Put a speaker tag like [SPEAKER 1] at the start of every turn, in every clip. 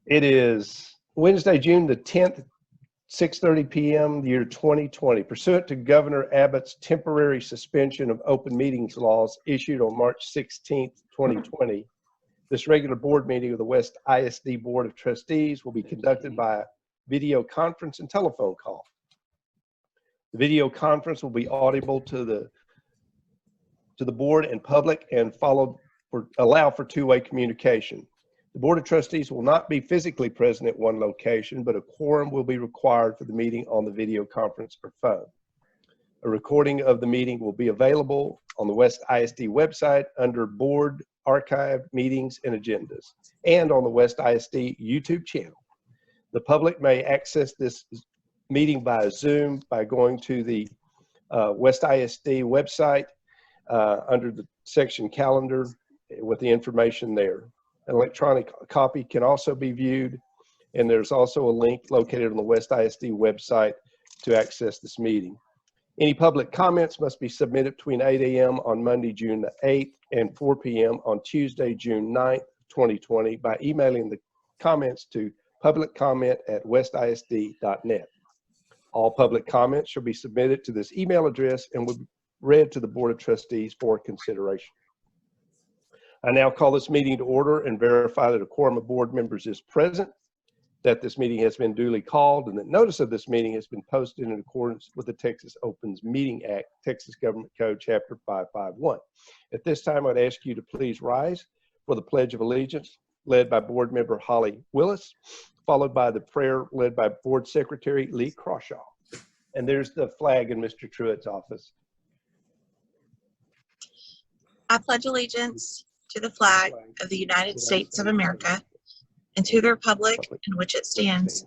[SPEAKER 1] It is Wednesday, June the 10th, 6:30 p.m., the year 2020. Pursuant to Governor Abbott's temporary suspension of open meetings laws issued on March 16th, 2020, this regular board meeting of the West ISD Board of Trustees will be conducted by video conference and telephone call. The video conference will be audible to the board and public and allow for two-way communication. The Board of Trustees will not be physically present at one location, but a quorum will be required for the meeting on the video conference or phone. A recording of the meeting will be available on the West ISD website under Board Archive, Meetings, and Agendas, and on the West ISD YouTube channel. The public may access this meeting via Zoom by going to the West ISD website under the section Calendar with the information there. An electronic copy can also be viewed, and there's also a link located on the West ISD website to access this meeting. Any public comments must be submitted between 8 a.m. on Monday, June the 8th and 4 p.m. on Tuesday, June 9th, 2020 by emailing the comments to publiccomment@westisd.net. All public comments shall be submitted to this email address and will be read to the Board of Trustees for consideration. I now call this meeting to order and verify that a quorum of board members is present, that this meeting has been duly called, and that notice of this meeting has been posted in accordance with the Texas Opens Meeting Act, Texas Government Code, Chapter 551. At this time, I'd ask you to please rise for the Pledge of Allegiance, led by Board Member Holly Willis, followed by the prayer led by Board Secretary Lee Crawshaw. And there's the flag in Mr. Truitt's office.
[SPEAKER 2] I pledge allegiance to the flag of the United States of America and to the republic in which it stands,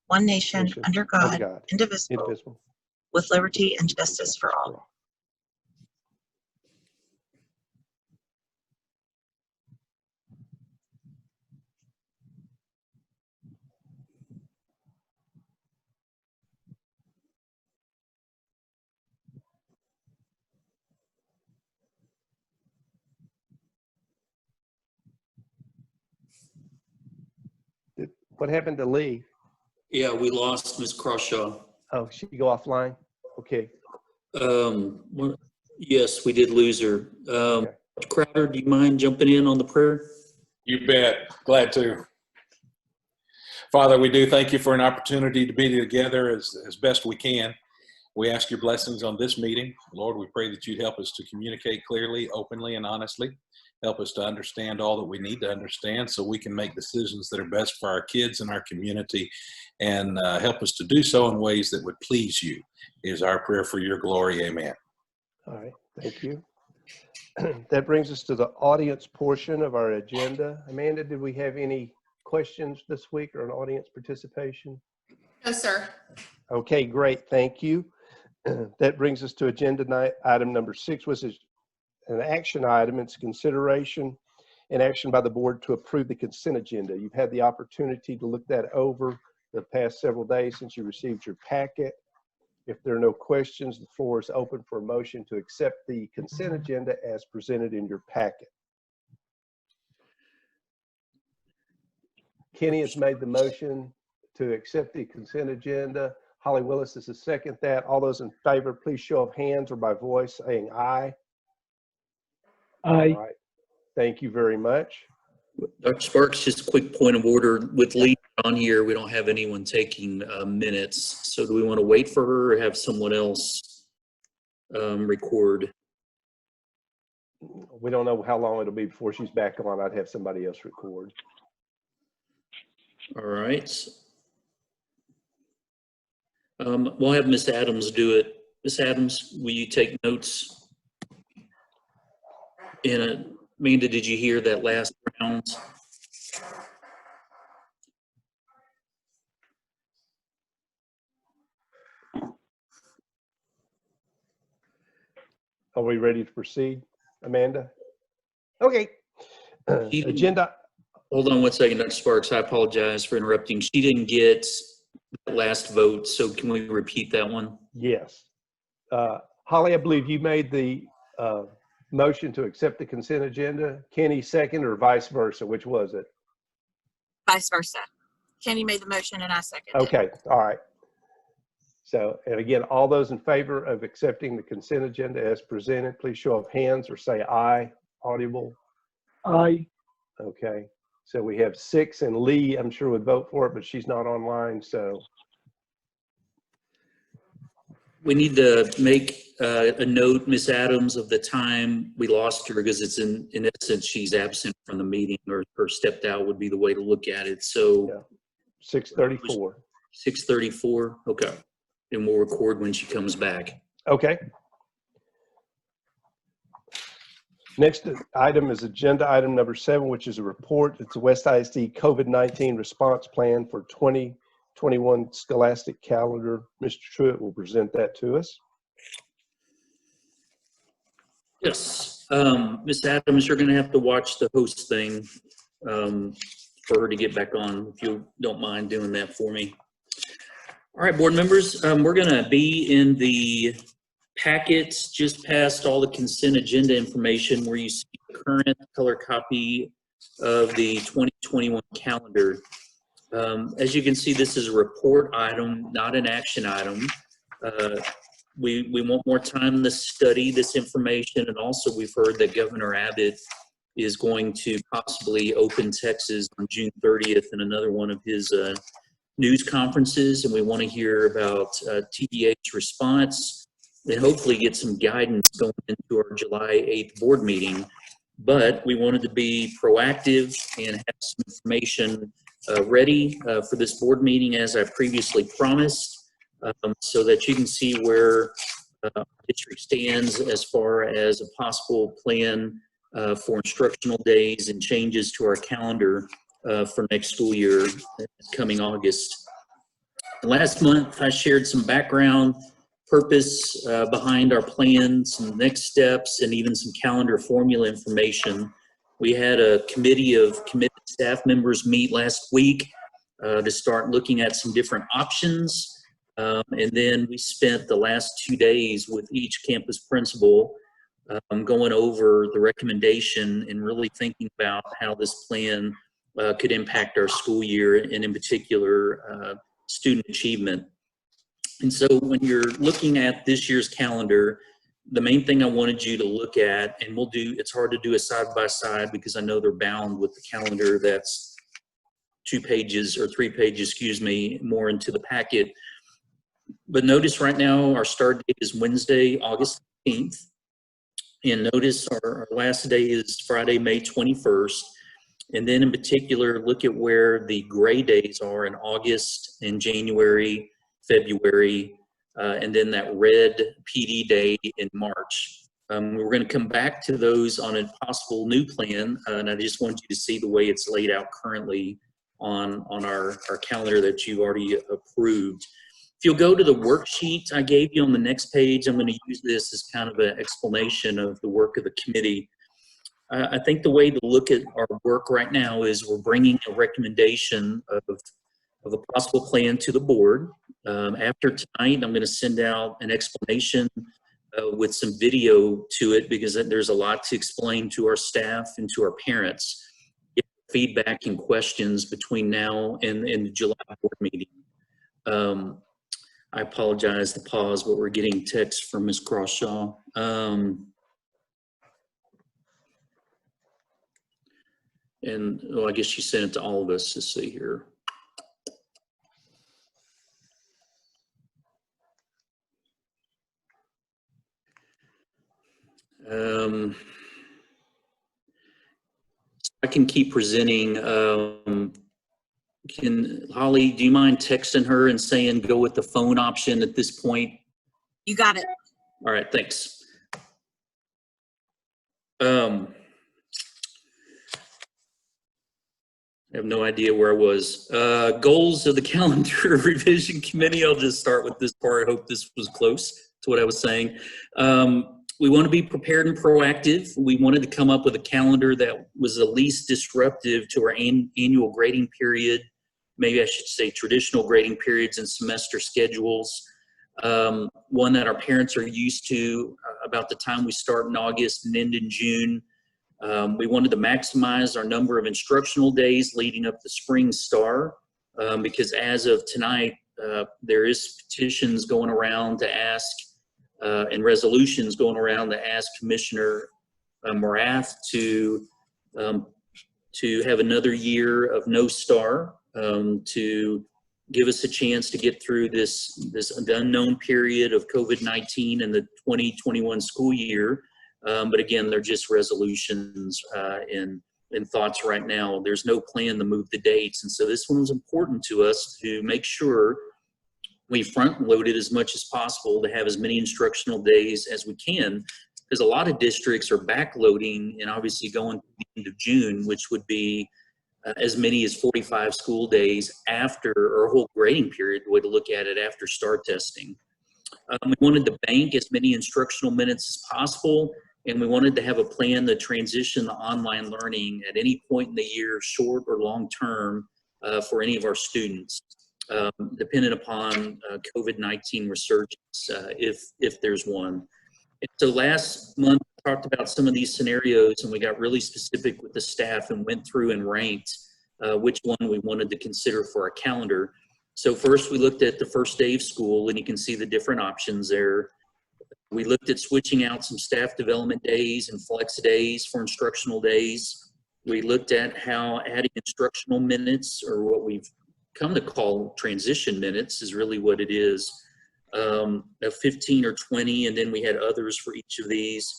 [SPEAKER 2] one nation under God, indivisible, with liberty and justice for all.
[SPEAKER 1] What happened to Lee?
[SPEAKER 3] Yeah, we lost Ms. Crawshaw.
[SPEAKER 1] Oh, she go offline? Okay.
[SPEAKER 3] Yes, we did lose her.
[SPEAKER 1] Okay.
[SPEAKER 3] Crowder, do you mind jumping in on the prayer?
[SPEAKER 4] You bet. Glad to. Father, we do thank you for an opportunity to be together as best we can. We ask your blessings on this meeting. Lord, we pray that you'd help us to communicate clearly, openly, and honestly. Help us to understand all that we need to understand so we can make decisions that are best for our kids and our community, and help us to do so in ways that would please you is our prayer for your glory. Amen.
[SPEAKER 1] All right. Thank you. That brings us to the audience portion of our agenda. Amanda, did we have any questions this week or an audience participation?
[SPEAKER 5] No, sir.
[SPEAKER 1] Okay, great. Thank you. That brings us to agenda item number 6, which is an action item. It's consideration and action by the board to approve the consent agenda. You've had the opportunity to look that over the past several days since you received your packet. If there are no questions, the floor is open for a motion to accept the consent agenda as presented in your packet. Kenny has made the motion to accept the consent agenda. Holly Willis is to second that. All those in favor, please show of hands or by voice saying aye.
[SPEAKER 6] Aye.
[SPEAKER 1] All right. Thank you very much.
[SPEAKER 3] Dr. Sparks, just a quick point of order. With Lee on here, we don't have anyone taking minutes. So do we want to wait for her or have someone else record?
[SPEAKER 1] We don't know how long it'll be before she's back on. I'd have somebody else record.
[SPEAKER 3] All right. We'll have Ms. Adams do it. Ms. Adams, will you take notes? And Amanda, did you hear that last round?
[SPEAKER 1] Are we ready to proceed, Amanda? Okay. Agenda.
[SPEAKER 3] Hold on one second, Dr. Sparks. I apologize for interrupting. She didn't get that last vote, so can we repeat that one?
[SPEAKER 1] Yes. Holly, I believe you made the motion to accept the consent agenda. Kenny second or vice versa? Which was it?
[SPEAKER 2] Vice versa. Kenny made the motion and I seconded it.
[SPEAKER 1] Okay, all right. So, and again, all those in favor of accepting the consent agenda as presented, please show of hands or say aye. Audible.
[SPEAKER 6] Aye.
[SPEAKER 1] Okay. So we have 6, and Lee, I'm sure would vote for it, but she's not online. So
[SPEAKER 3] We need to make a note, Miss Adams, of the time we lost her, because it's in essence, she's absent from the meeting, or stepped out would be the way to look at it. So
[SPEAKER 1] yeah, 6:34.
[SPEAKER 3] 6:34, okay. And we'll record when she comes back.
[SPEAKER 1] Okay. Next item is agenda item number 7, which is a report. It's a West ISD COVID-19 response plan for 2021 scholastic calendar. Mr. Truitt will present that to us.
[SPEAKER 3] Yes, Miss Adams, you're going to have to watch the host thing for her to get back on, if you don't mind doing that for me. All right, board members, we're going to be in the packets just past all the consent agenda information where you see the current color copy of the 2021 calendar. As you can see, this is a report item, not an action item. We want more time to study this information, and also we've heard that Governor Abbott is going to possibly open Texas on June 30th in another one of his news conferences, and we want to hear about TDA's response and hopefully get some guidance going into our July 8th board meeting. But we wanted to be proactive and have some information ready for this board meeting, as I previously promised, so that you can see where our district stands as far as a possible plan for instructional days and changes to our calendar for next school year coming August. Last month, I shared some background, purpose behind our plan, some next steps, and even some calendar formula information. We had a committee of committed staff members meet last week to start looking at some different options. And then we spent the last 2 days with each campus principal going over the recommendation and really thinking about how this plan could impact our school year, and in particular, student achievement. And so when you're looking at this year's calendar, the main thing I wanted you to look at, and it's hard to do a side by side because I know they're bound with the calendar that's 2 pages or 3 pages, excuse me, more into the packet. But notice right now our start date is Wednesday, August 15th. And notice our last day is Friday, May 21st. And then in particular, look at where the gray days are in August and January, February, and then that red PD day in March. We're going to come back to those on a possible new plan, and I just want you to see the way it's laid out currently on our calendar that you've already approved. If you'll go to the worksheet I gave you on the next page, I'm going to use this as kind of an explanation of the work of the committee. I think the way to look at our work right now is we're bringing a recommendation of a possible plan to the board. After tonight, I'm going to send out an explanation with some video to it, because there's a lot to explain to our staff and to our parents. Get feedback and questions between now and the July board meeting. I apologize to pause, but we're getting text from Ms. Crawshaw. And well, I guess she sent it to all of us. Let's see here. I can keep presenting. Holly, do you mind texting her and saying go with the phone option at this point?
[SPEAKER 2] You got it.
[SPEAKER 3] All right, thanks. I have no idea where I was. Goals of the calendar revision committee. I'll just start with this part. I hope this was close to what I was saying. We want to be prepared and proactive. We wanted to come up with a calendar that was the least disruptive to our annual grading period. Maybe I should say traditional grading periods and semester schedules. One that our parents are used to about the time we start in August and end in June. We wanted to maximize our number of instructional days leading up to Spring Star, because as of tonight, there is petitions going around to ask, and resolutions going around to ask Commissioner Morath to have another year of no star, to give us a chance to get through this unknown period of COVID-19 in the 2021 school year. But again, they're just resolutions and thoughts right now. There's no plan to move the dates. And so this one was important to us to make sure we front loaded as much as possible to have as many instructional days as we can, because a lot of districts are backloading and obviously going to the end of June, which would be as many as 45 school days after, or a whole grading period, the way to look at it, after STAR testing. We wanted to bank as many instructional minutes as possible, and we wanted to have a plan to transition to online learning at any point in the year, short or long term, for any of our students, dependent upon COVID-19 resurgence, if there's one. And so last month, we talked about some of these scenarios, and we got really specific with the staff and went through and ranked which one we wanted to consider for our calendar. So first, we looked at the first day of school, and you can see the different options there. We looked at switching out some staff development days and flex days for instructional days. We looked at how adding instructional minutes, or what we've come to call transition minutes, is really what it is, of 15 or 20, and then we had others for each of these.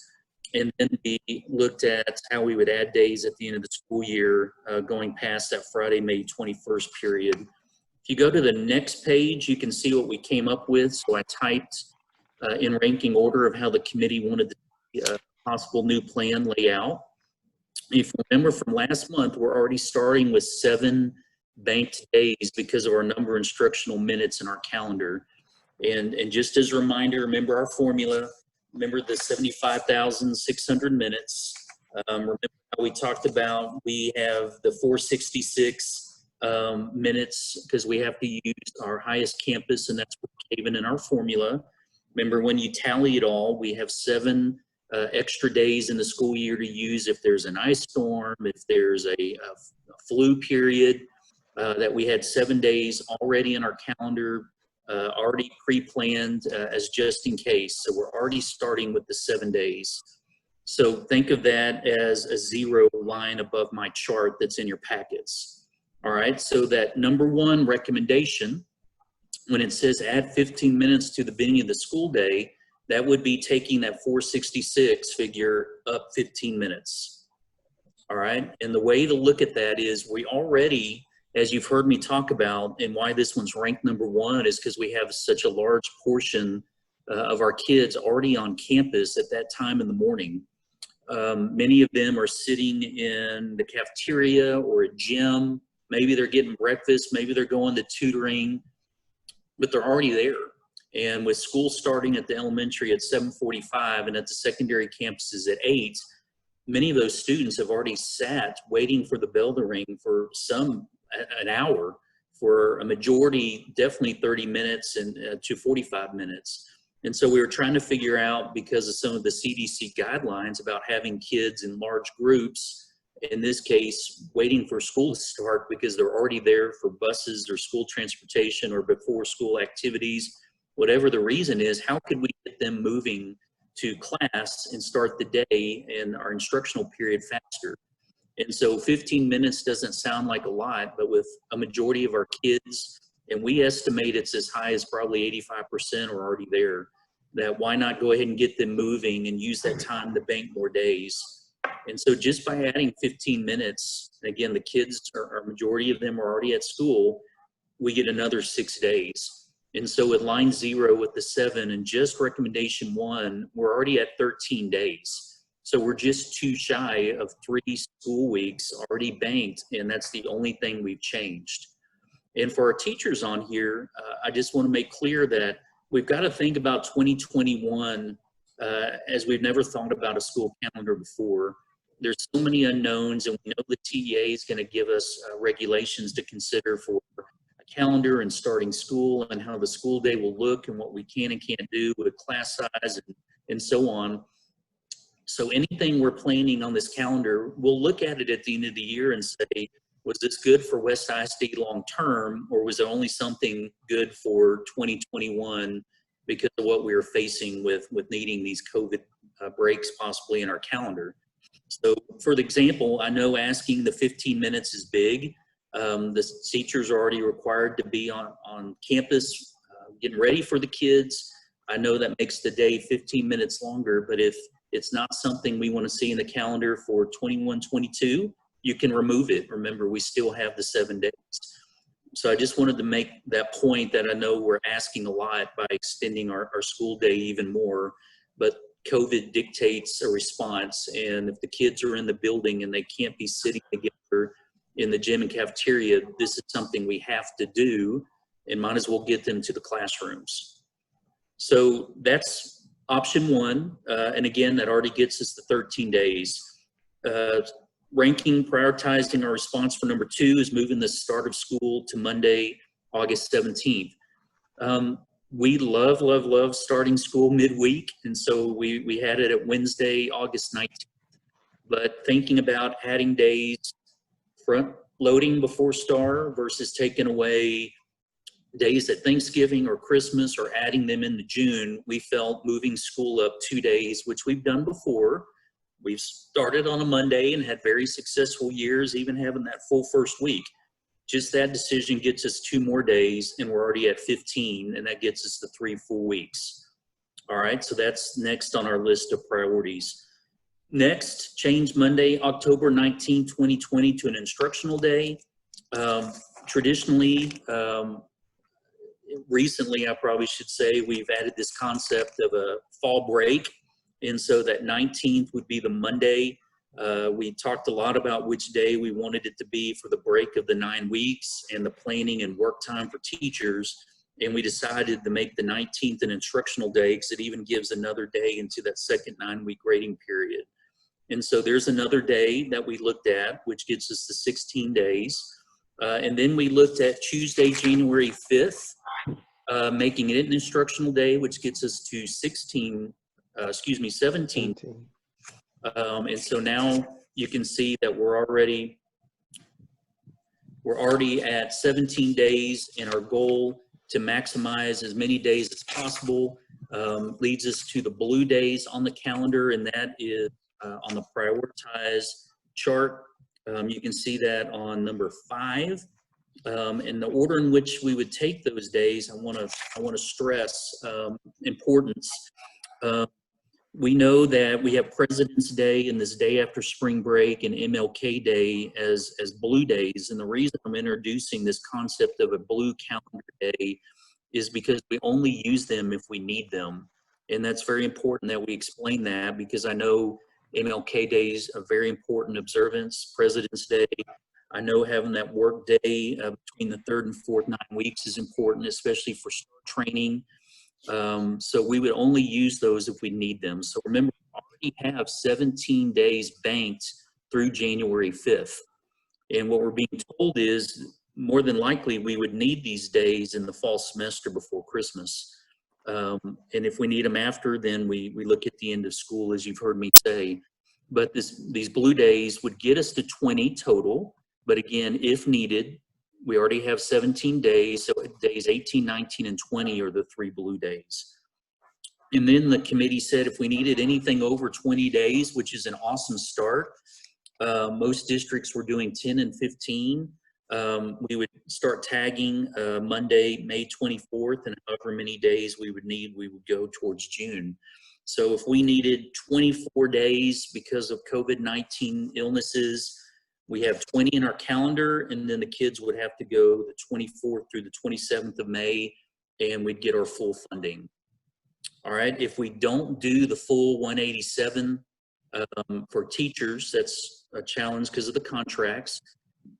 [SPEAKER 3] And then we looked at how we would add days at the end of the school year, going past that Friday, May 21st period. If you go to the next page, you can see what we came up with. So I typed in ranking order of how the committee wanted the possible new plan layout. If you remember from last month, we're already starting with 7 banked days because of our number of instructional minutes in our calendar. And just as a reminder, remember our formula, remember the 75,600 minutes. Remember how we talked about we have the 466 minutes because we have to use our highest campus, and that's Brookhaven in our formula. Remember, when you tally it all, we have 7 extra days in the school year to use if there's an ice storm, if there's a flu period, that we had 7 days already in our calendar, already pre-planned as just in case. So we're already starting with the 7 days. So think of that as a 0 line above my chart that's in your packets. All right, so that number 1 recommendation, when it says add 15 minutes to the beginning of the school day, that would be taking that 466 figure up 15 minutes. All right, and the way to look at that is we already, as you've heard me talk about, and why this one's ranked number 1 is because we have such a large portion of our kids already on campus at that time in the morning. Many of them are sitting in the cafeteria or a gym. Maybe they're getting breakfast, maybe they're going to tutoring, but they're already there. And with school starting at the elementary at 7:45 and at the secondary campuses at 8, many of those students have already sat waiting for the bell to ring for some an hour, for a majority definitely 30 minutes and to 45 minutes. And so we were trying to figure out, because of some of the CDC guidelines about having kids in large groups, in this case waiting for school to start because they're already there for buses or school transportation or before school activities, whatever the reason is, how could we get them moving to class and start the day and our instructional period faster? And so 15 minutes doesn't sound like a lot, but with a majority of our kids, and we estimate it's as high as probably 85% are already there, that why not go ahead and get them moving and use that time to bank more days? And so just by adding 15 minutes, again, the kids, a majority of them are already at school, we get another 6 days. And so with line 0 with the 7 and just recommendation 1, we're already at 13 days. So we're just too shy of 3 school weeks already banked, and that's the only thing we've changed. And for our teachers on here, I just want to make clear that we've got to think about 2021 as we've never thought about a school calendar before. There's so many unknowns, and we know the TEA is going to give us regulations to consider for a calendar and starting school and how the school day will look and what we can and can't do with class size and so on. So anything we're planning on this calendar, we'll look at it at the end of the year and say, was this good for West ISD long term, or was it only something good for 2021 because of what we were facing with needing these COVID breaks possibly in our calendar? So for the example, I know asking the 15 minutes is big. The teachers are already required to be on campus getting ready for the kids. I know that makes the day 15 minutes longer, but if it's not something we want to see in the calendar for 21-22, you can remove it. Remember, we still have the 7 days. So I just wanted to make that point that I know we're asking a lot by extending our school day even more, but COVID dictates a response. And if the kids are in the building and they can't be sitting together in the gym and cafeteria, this is something we have to do and might as well get them to the classrooms. So that's option one. And again, that already gets us the 13 days. Ranking, prioritizing our response for number 2 is moving the start of school to Monday, August 17th. We love starting school midweek. And so we had it at Wednesday, August 19th. But thinking about adding days, front loading before STAR versus taking away days at Thanksgiving or Christmas or adding them into June, we felt moving school up 2 days, which we've done before. We've started on a Monday and had very successful years, even having that full first week. Just that decision gets us 2 more days, and we're already at 15, and that gets us to 3 full weeks. All right, so that's next on our list of priorities. Next, change Monday, October 19, 2020 to an instructional day. Traditionally, recently, I probably should say, we've added this concept of a fall break. And so that 19th would be the Monday. We talked a lot about which day we wanted it to be for the break of the 9 weeks and the planning and work time for teachers. And we decided to make the 19th an instructional day because it even gives another day into that second 9-week grading period. And so there's another day that we looked at, which gets us to 16 days. And then we looked at Tuesday, January 5th, making it an instructional day, which gets us to 17. And so now you can see that we're already at 17 days, and our goal to maximize as many days as possible leads us to the blue days on the calendar, and that is on the prioritize chart. You can see that on number 5. And the order in which we would take those days, I want to stress importance. We know that we have President's Day and this day after spring break and MLK Day as blue days. And the reason I'm introducing this concept of a blue calendar day is because we only use them if we need them. And that's very important that we explain that, because I know MLK Day is a very important observance. President's Day, I know having that work day between the 3rd and 4th 9 weeks is important, especially for training. So we would only use those if we need them. So remember, we already have 17 days banked through January 5th. And what we're being told is more than likely we would need these days in the fall semester before Christmas. And if we need them after, then we look at the end of school, as you've heard me say. But these blue days would get us to 20 total. But again, if needed, we already have 17 days, so days 18, 19, and 20 are the 3 blue days. And then the committee said if we needed anything over 20 days, which is an awesome start, most districts were doing 10 and 15. We would start tagging Monday, May 24th, and however many days we would need, we would go towards June. So if we needed 24 days because of COVID-19 illnesses, we have 20 in our calendar, and then the kids would have to go the 24th through the 27th of May, and we'd get our full funding. All right, if we don't do the full 187 for teachers, that's a challenge because of the contracts.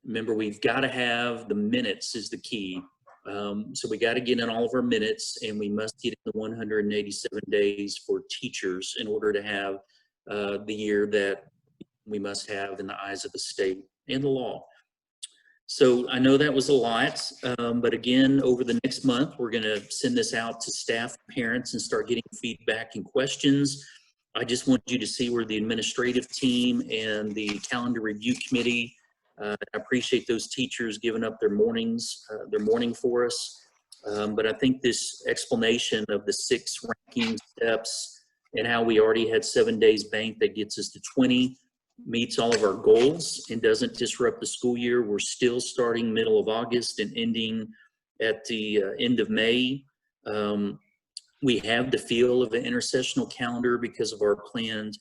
[SPEAKER 3] Remember, we've got to have the minutes is the key. So we got to get in all of our minutes, and we must get in the 187 days for teachers in order to have the year that we must have in the eyes of the state and the law. So I know that was a lot, but again, over the next month, we're going to send this out to staff, parents, and start getting feedback and questions. I just want you to see where the administrative team and the calendar review committee, I appreciate those teachers giving up their morning for us. But I think this explanation of the 6 ranking steps and how we already had 7 days banked that gets us to 20 meets all of our goals and doesn't disrupt the school year. We're still starting middle of August and ending at the end of May. We have the feel of an intersessional calendar because of our planned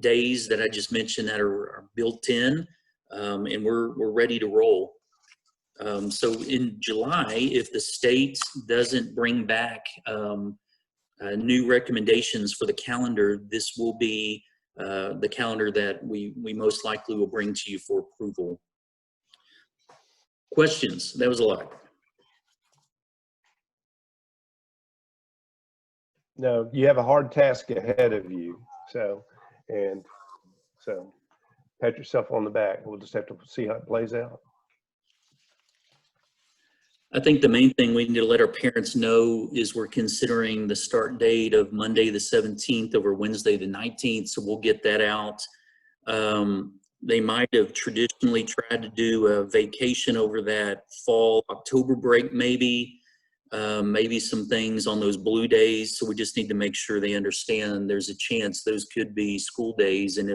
[SPEAKER 3] days that I just mentioned that are built in, and we're ready to roll. So in July, if the state doesn't bring back new recommendations for the calendar, this will be the calendar that we most likely will bring to you for approval. Questions? That was a lot.
[SPEAKER 1] No, you have a hard task ahead of you. So pat yourself on the back. We'll just have to see how it plays out.
[SPEAKER 3] I think the main thing we need to let our parents know is we're considering the start date of Monday the 17th over Wednesday the 19th, so we'll get that out. They might have traditionally tried to do a vacation over that fall October break, maybe some things on those blue days, so we just need to make sure they understand there's a chance those could be school days, and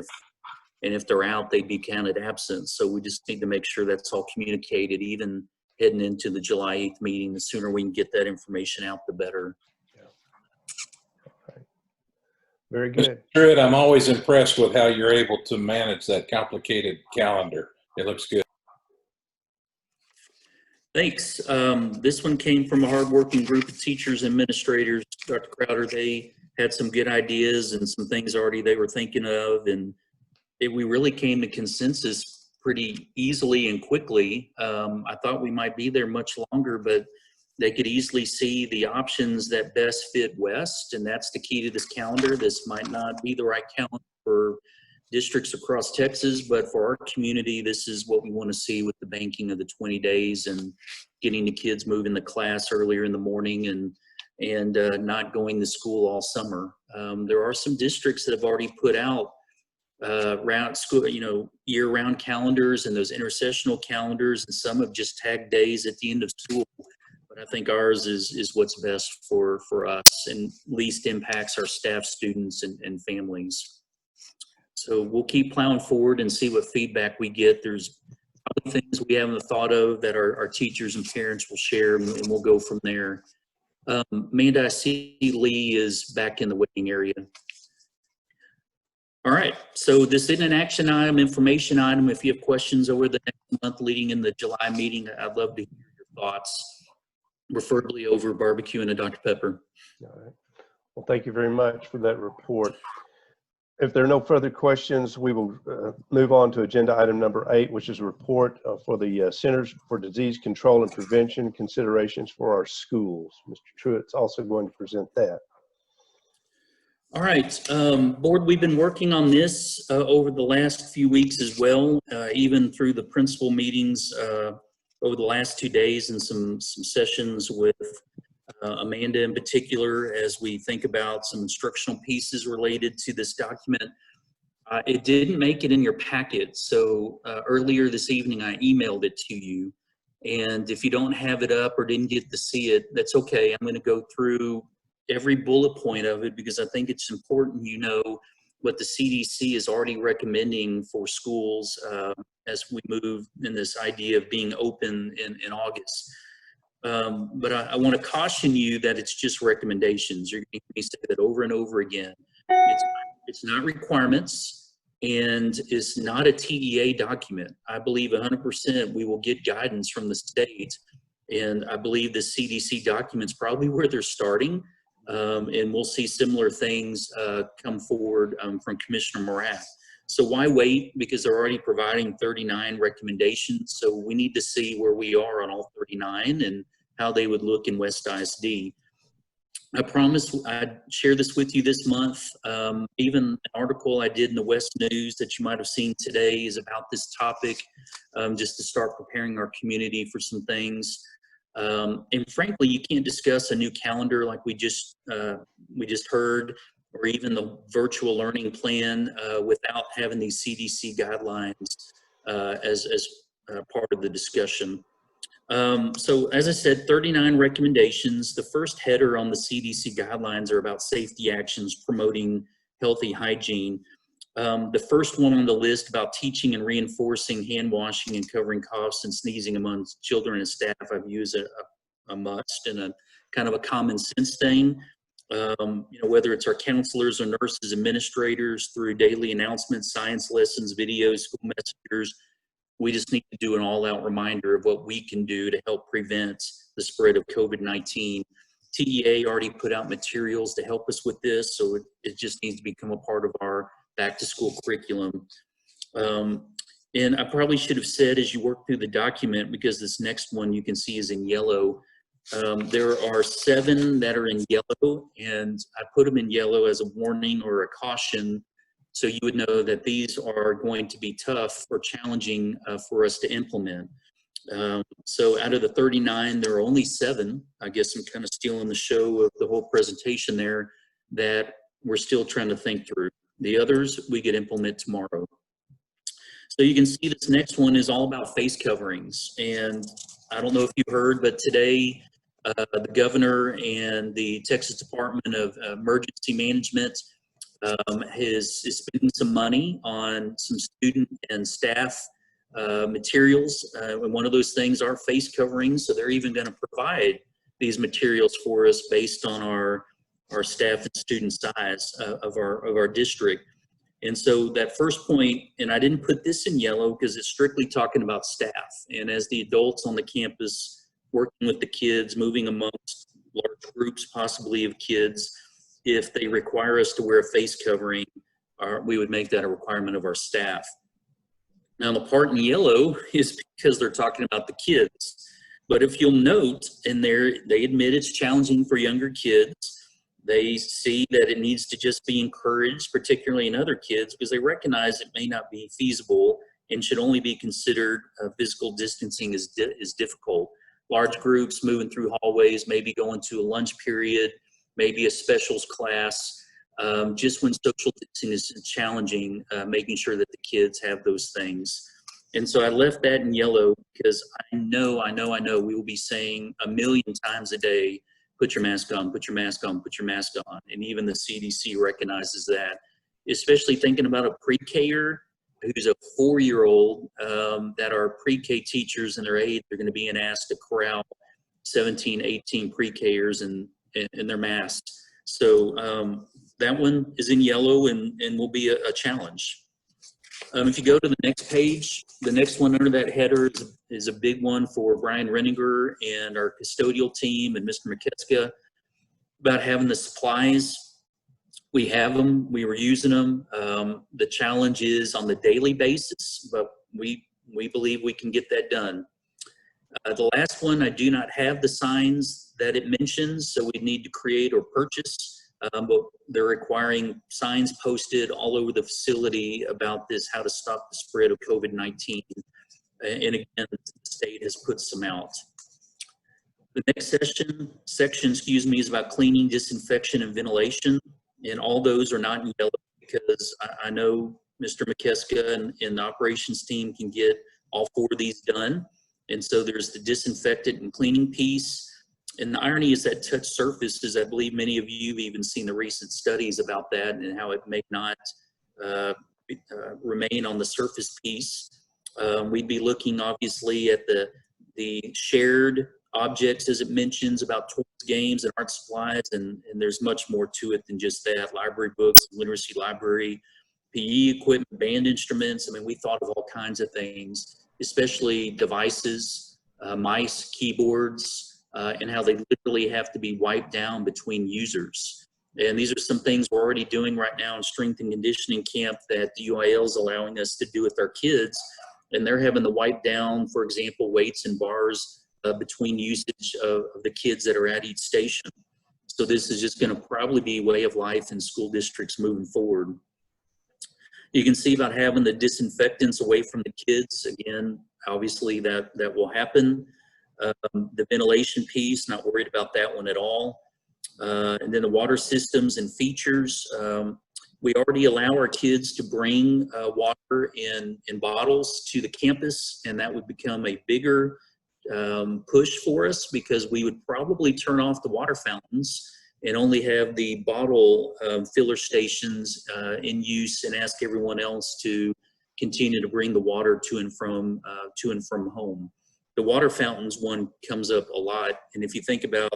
[SPEAKER 3] if they're out, they'd be counted absent. So we just need to make sure that's all communicated, even heading into the July 8th meeting. The sooner we can get that information out, the better.
[SPEAKER 1] Yeah. Okay. Very good.
[SPEAKER 4] Mr. Truitt, I'm always impressed with how you're able to manage that complicated calendar. It looks good.
[SPEAKER 3] Thanks. This one came from a hardworking group of teachers and administrators, Dr. Crowder. They had some good ideas and some things already they were thinking of, and we really came to consensus pretty easily and quickly. I thought we might be there much longer, but they could easily see the options that best fit West, and that's the key to this calendar. This might not be the right calendar for districts across Texas, but for our community, this is what we want to see with the banking of the 20 days and getting the kids moving to class earlier in the morning and not going to school all summer. There are some districts that have already put out round school, year-round calendars and those intersessional calendars, and some have just tagged days at the end of school. But I think ours is what's best for us and least impacts our staff, students, and families. So we'll keep plowing forward and see what feedback we get. There's probably things we haven't thought of that our teachers and parents will share, and we'll go from there. Amanda, I see Lee is back in the waiting area. All right, so this isn't an action item, information item. If you have questions over the next month leading in the July meeting, I'd love to hear your thoughts, preferably over barbecue and a Dr. Pepper.
[SPEAKER 1] All right. Well, thank you very much for that report. If there are no further questions, we will move on to agenda item number 8, which is a report for the Centers for Disease Control and Prevention considerations for our schools. Mr. Truitt's also going to present that.
[SPEAKER 3] All right, board, we've been working on this over the last few weeks as well, even through the principal meetings over the last 2 days and some sessions with Amanda in particular as we think about some instructional pieces related to this document. It didn't make it in your packet, so earlier this evening I emailed it to you, and if you don't have it up or didn't get to see it, that's okay. I'm going to go through every bullet point of it because I think it's important you know what the CDC is already recommending for schools as we move in this idea of being open in August. But I want to caution you that it's just recommendations. You're going to say that over and over again. It's not requirements, and it's not a TEA document. I believe 100% we will get guidance from the state, and I believe the CDC document's probably where they're starting. And we'll see similar things come forward from Commissioner Morath. So why wait? Because they're already providing 39 recommendations. So we need to see where we are on all 39 and how they would look in West ISD. I promise I'd share this with you this month. Even an article I did in the West News that you might have seen today is about this topic, just to start preparing our community for some things. And frankly, you can't discuss a new calendar like we just heard or even the virtual learning plan without having these CDC guidelines as part of the discussion. So as I said, 39 recommendations. The first header on the CDC guidelines are about safety actions promoting healthy hygiene. The first one on the list about teaching and reinforcing hand washing and covering coughs and sneezing among children and staff, I've used a must and a kind of a common sense thing. Whether it's our counselors or nurses, administrators, through daily announcements, science lessons, videos, school messengers, we just need to do an all-out reminder of what we can do to help prevent the spread of COVID-19. TEA already put out materials to help us with this, so it just needs to become a part of our back-to-school curriculum. And I probably should have said as you work through the document, because this next one you can see is in yellow, there are 7 that are in yellow, and I put them in yellow as a warning or a caution, so you would know that these are going to be tough or challenging for us to implement. So out of the 39, there are only 7, I guess I'm kind of stealing the show of the whole presentation there, that we're still trying to think through. The others we could implement tomorrow. So you can see this next one is all about face coverings. And I don't know if you heard, but today the governor and the Texas Department of Emergency Management is spending some money on some student and staff materials. And one of those things are face coverings. So they're even going to provide these materials for us based on our staff and student size of our district. And so that first point, and I didn't put this in yellow because it's strictly talking about staff. And as the adults on the campus working with the kids, moving amongst large groups possibly of kids, if they require us to wear a face covering, we would make that a requirement of our staff. Now the part in yellow is because they're talking about the kids. But if you'll note in there, they admit it's challenging for younger kids. They see that it needs to just be encouraged, particularly in other kids, because they recognize it may not be feasible and should only be considered physical distancing is difficult. Large groups moving through hallways, maybe going to a lunch period, maybe a specials class, just when social distancing is challenging, making sure that the kids have those things. And so I left that in yellow because I know we will be saying a million times a day, put your mask on, put your mask on, put your mask on. And even the CDC recognizes that, especially thinking about a pre-Ker who's a 4-year-old, that our pre-K teachers and their aides are going to be asked to corral 17, 18 pre-Kers in their masks. So that one is in yellow and will be a challenge. If you go to the next page, the next one under that header is a big one for Brian Renninger and our custodial team and Mr. McKeska about having the supplies. We have them, we were using them. The challenge is on the daily basis, but we believe we can get that done. The last one, I do not have the signs that it mentions, so we need to create or purchase. But they're requiring signs posted all over the facility about this, how to stop the spread of COVID-19. And again, the state has put some out. The next section, is about cleaning, disinfection, and ventilation. And all those are not in yellow because I know Mr. McKeska and the operations team can get all 4 of these done. And so there's the disinfectant and cleaning piece. And the irony is that touch surfaces, I believe many of you have even seen the recent studies about that and how it may not remain on the surface piece. We'd be looking obviously at the shared objects as it mentions about toys, games, and art supplies, and there's much more to it than just that. Library books, literacy library, PE equipment, band instruments. I mean, we thought of all kinds of things, especially devices, mice, keyboards, and how they literally have to be wiped down between users. And these are some things we're already doing right now in strength and conditioning camp that the UIL is allowing us to do with our kids. And they're having to wipe down, for example, weights and bars between usage of the kids that are at each station. So this is just going to probably be way of life in school districts moving forward. You can see about having the disinfectants away from the kids. Again, obviously that will happen. The ventilation piece, not worried about that one at all. And then the water systems and features. We already allow our kids to bring water in bottles to the campus, and that would become a bigger push for us, because we would probably turn off the water fountains and only have the bottle filler stations in use, and ask everyone else to continue to bring the water to and from home. The water fountains one comes up a lot, and if you think about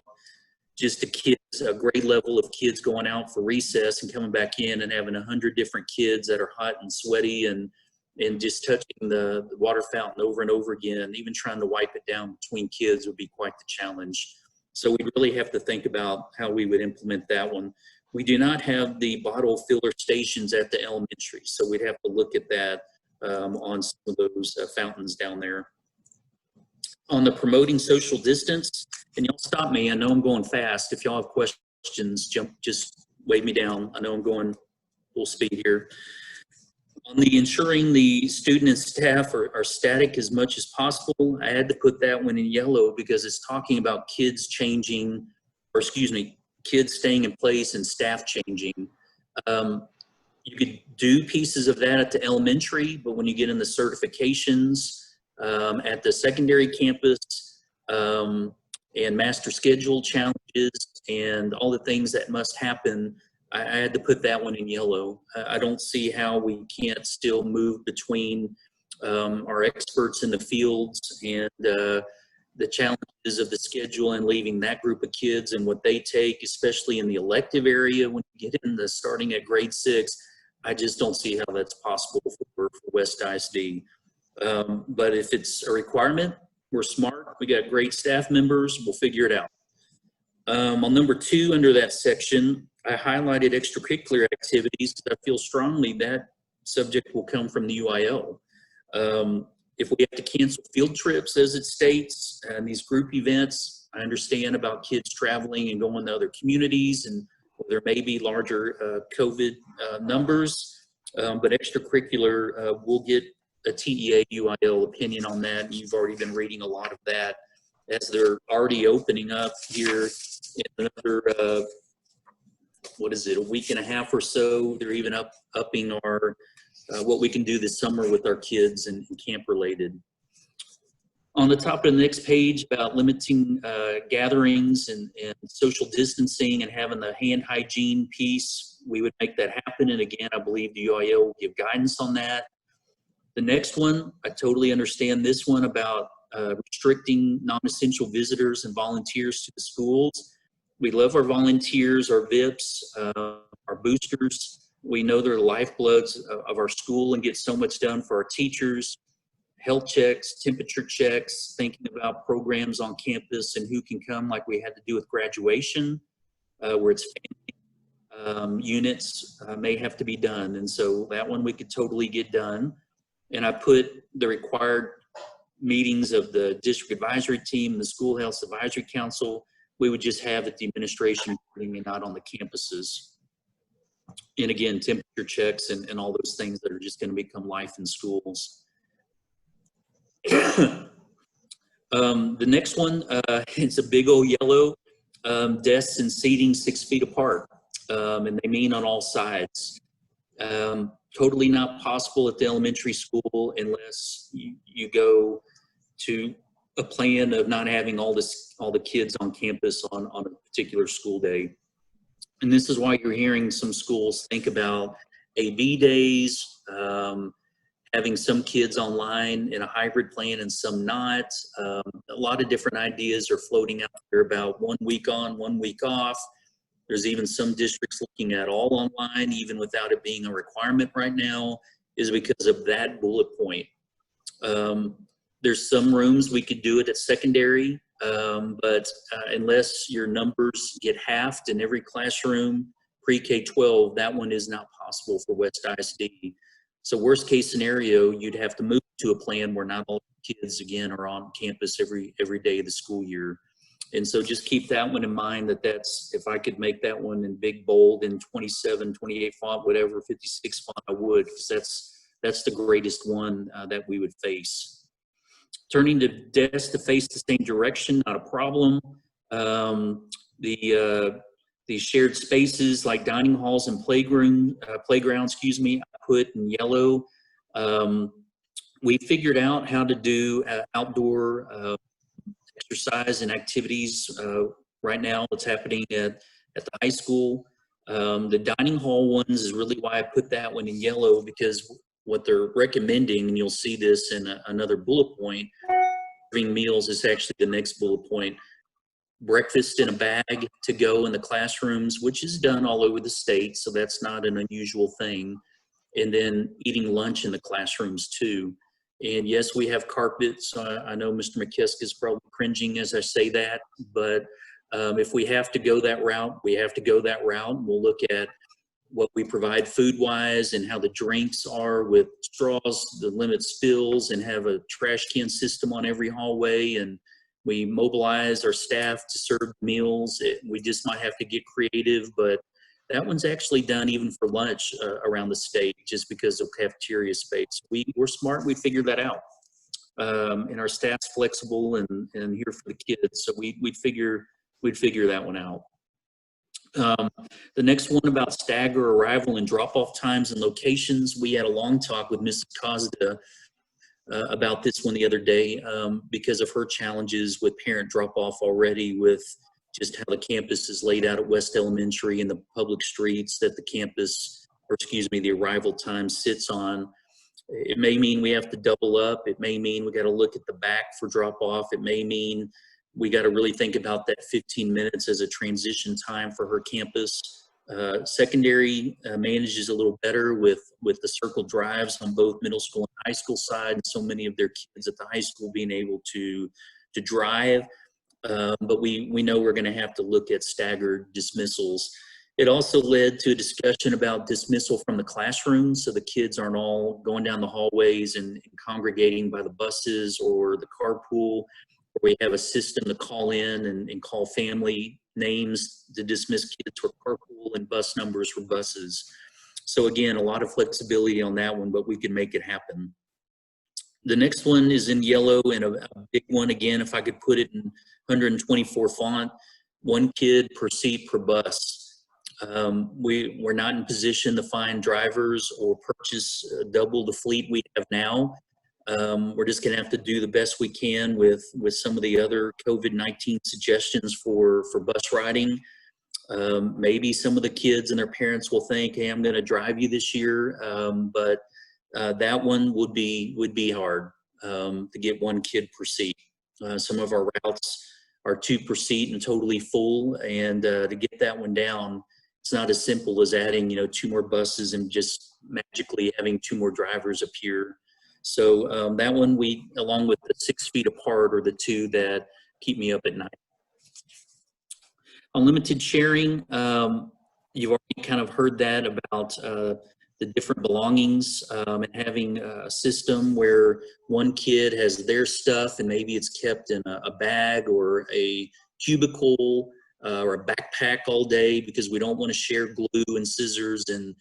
[SPEAKER 3] just the kids, a grade level of kids going out for recess and coming back in and having 100 different kids that are hot and sweaty and just touching the water fountain over and over again, even trying to wipe it down between kids would be quite the challenge. So we really have to think about how we would implement that one. We do not have the bottle filler stations at the elementary, so we'd have to look at that on some of those fountains down there. On the promoting social distance, and y'all stop me, I know I'm going fast. If y'all have questions, just wave me down. I know I'm going full speed here. On the ensuring the student and staff are static as much as possible, I had to put that one in yellow because it's talking about kids changing, or excuse me, kids staying in place and staff changing. You could do pieces of that at the elementary, but when you get in the certifications at the secondary campus, and master schedule challenges and all the things that must happen, I had to put that one in yellow. I don't see how we can't still move between our experts in the fields and the challenges of the schedule, and leaving that group of kids and what they take, especially in the elective area when you get into starting at grade 6. I just don't see how that's possible for West ISD. But if it's a requirement, we're smart. We got great staff members. We'll figure it out. On number 2, under that section, I highlighted extracurricular activities because I feel strongly that subject will come from the UIL. If we have to cancel field trips, as it states, and these group events, I understand about kids traveling and going to other communities, and there may be larger COVID numbers, but extracurricular, we'll get a TEA UIL opinion on that. You've already been reading a lot of that, as they're already opening up here in another, what is it, a week and a half or so. They're even upping our, what we can do this summer with our kids and camp related. On the top of the next page about limiting gatherings and social distancing and having the hand hygiene piece, we would make that happen. And again, I believe the UIL will give guidance on that. The next one, I totally understand this one about restricting non-essential visitors and volunteers to the schools. We love our volunteers, our VIPs, our boosters. We know they're the lifebloods of our school and get so much done for our teachers. Health checks, temperature checks, thinking about programs on campus and who can come, like we had to do with graduation, where it's family units may have to be done. And so that one we could totally get done. And I put the required meetings of the district advisory team, the school health advisory council, we would just have at the administration meeting and not on the campuses. And again, temperature checks and all those things that are just going to become life in schools. The next one, it's a big old yellow, desks and seating 6 feet apart, and they mean on all sides. Totally not possible at the elementary school unless you go to a plan of not having all the kids on campus on a particular school day. And this is why you're hearing some schools think about AV days, having some kids online in a hybrid plan and some not. A lot of different ideas are floating out there about 1 week on, 1 week off. There's even some districts looking at all online, even without it being a requirement right now, is because of that bullet point. There's some rooms we could do it at secondary, but unless your numbers get halved in every classroom, pre-K-12, that one is not possible for West ISD. So worst case scenario, you'd have to move to a plan where not all kids, again, are on campus every day of the school year. And so just keep that one in mind, that's, if I could make that one in big, bold, in 27, 28 font, whatever, 56 font, I would, because that's the greatest one that we would face. Turning the desk to face the same direction, not a problem. The these shared spaces like dining halls and playgrounds, excuse me, I put in yellow. We figured out how to do outdoor exercise and activities. Right now, what's happening at the high school. The dining hall ones is really why I put that one in yellow, because what they're recommending, and you'll see this in another bullet point, serving meals is actually the next bullet point. Breakfast in a bag to go in the classrooms, which is done all over the state, so that's not an unusual thing. And then eating lunch in the classrooms too. And yes, we have carpets. I know Mr. McKisk is probably cringing as I say that, but if we have to go that route, we have to go that route. We'll look at what we provide food-wise and how the drinks are with straws, the limit spills, and have a trash can system on every hallway. And we mobilize our staff to serve meals. We just might have to get creative, but that one's actually done even for lunch around the state, just because of cafeteria space. We're smart, we figured that out. And our staff's flexible and here for the kids, so we'd figure that one out. The next one about stagger arrival and drop-off times and locations. We had a long talk with Mrs. Cosda about this one the other day because of her challenges with parent drop-off already, with just how the campus is laid out at West Elementary and the public streets that the campus, or excuse me, the arrival time sits on. It may mean we have to double up. It may mean we got to look at the back for drop-off. It may mean we got to really think about that 15 minutes as a transition time for her campus. Secondary manages a little better with the circle drives on both middle school and high school side, and so many of their kids at the high school being able to drive. But we know we're going to have to look at staggered dismissals. It also led to a discussion about dismissal from the classroom, so the kids aren't all going down the hallways and congregating by the buses or the carpool. We have a system to call in and call family names to dismiss kids for carpool and bus numbers for buses. So again, a lot of flexibility on that one, but we can make it happen. The next one is in yellow, and a big one again, if I could put it in 124 font, 1 kid per seat per bus. We're not in position to find drivers or purchase double the fleet we have now. We're just gonna have to do the best we can with some of the other COVID-19 suggestions for bus riding. Maybe some of the kids and their parents will think, hey, I'm gonna drive you this year, but that one would be hard to get 1 kid per seat. Some of our routes are 2 per seat and totally full, and to get that one down, it's not as simple as adding 2 more buses and just magically having 2 more drivers appear. So that one, along with the 6 feet apart, are the 2 that keep me up at night. Unlimited sharing, you've already kind of heard that about the different belongings and having a system where 1 kid has their stuff and maybe it's kept in a bag or a cubicle or a backpack all day, because we don't want to share glue and scissors and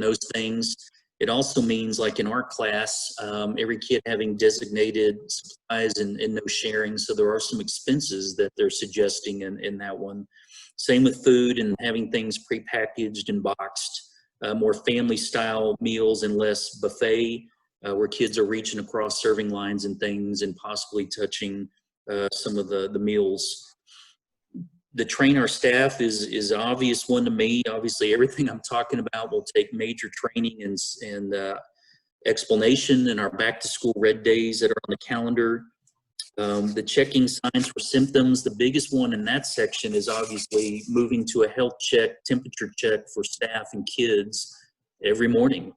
[SPEAKER 3] those things. It also means, like in our class, every kid having designated supplies and no sharing. So there are some expenses that they're suggesting in that one. Same with food and having things prepackaged and boxed. More family style meals and less buffet, where kids are reaching across serving lines and things and possibly touching some of the meals. The train our staff is an obvious one to me. Obviously, everything I'm talking about will take major training and explanation in our back to school red days that are on the calendar. The checking signs for symptoms, the biggest one in that section is obviously moving to a health check, temperature check for staff and kids every morning.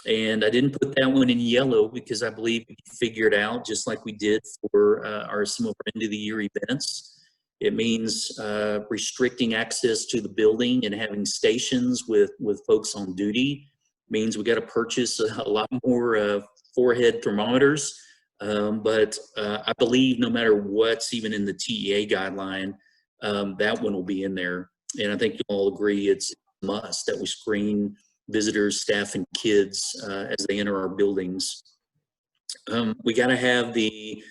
[SPEAKER 3] And I didn't put that one in yellow because I believe we figured out, just like we did for some of our end of the year events. It means restricting access to the building and having stations with folks on duty. It means we got to purchase a lot more forehead thermometers. But I believe no matter what's even in the TEA guideline, that one will be in there. And I think you all agree it's a must that we screen visitors, staff, and kids as they enter our buildings. We got to have the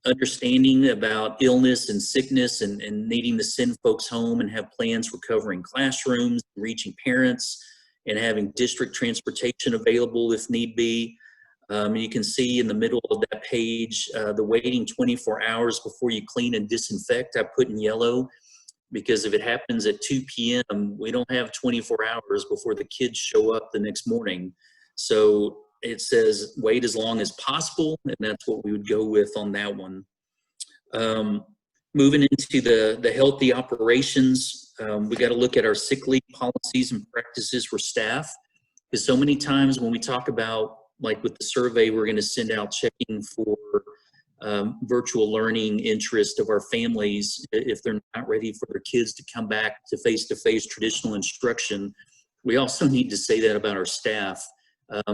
[SPEAKER 3] understanding about illness and sickness and needing to send folks home and have plans for covering classrooms, reaching parents, and having district transportation available if need be. You can see in the middle of that page, the waiting 24 hours before you clean and disinfect, I put in yellow, because if it happens at 2 p.m., we don't have 24 hours before the kids show up the next morning. So it says wait as long as possible, and that's what we would go with on that one. Moving into the healthy operations, we got to look at our sick leave policies and practices for staff, because so many times when we talk about, like with the survey, we're going to send out checking for virtual learning interest of our families if they're not ready for their kids to come back to face-to-face traditional instruction. We also need to say that about our staff,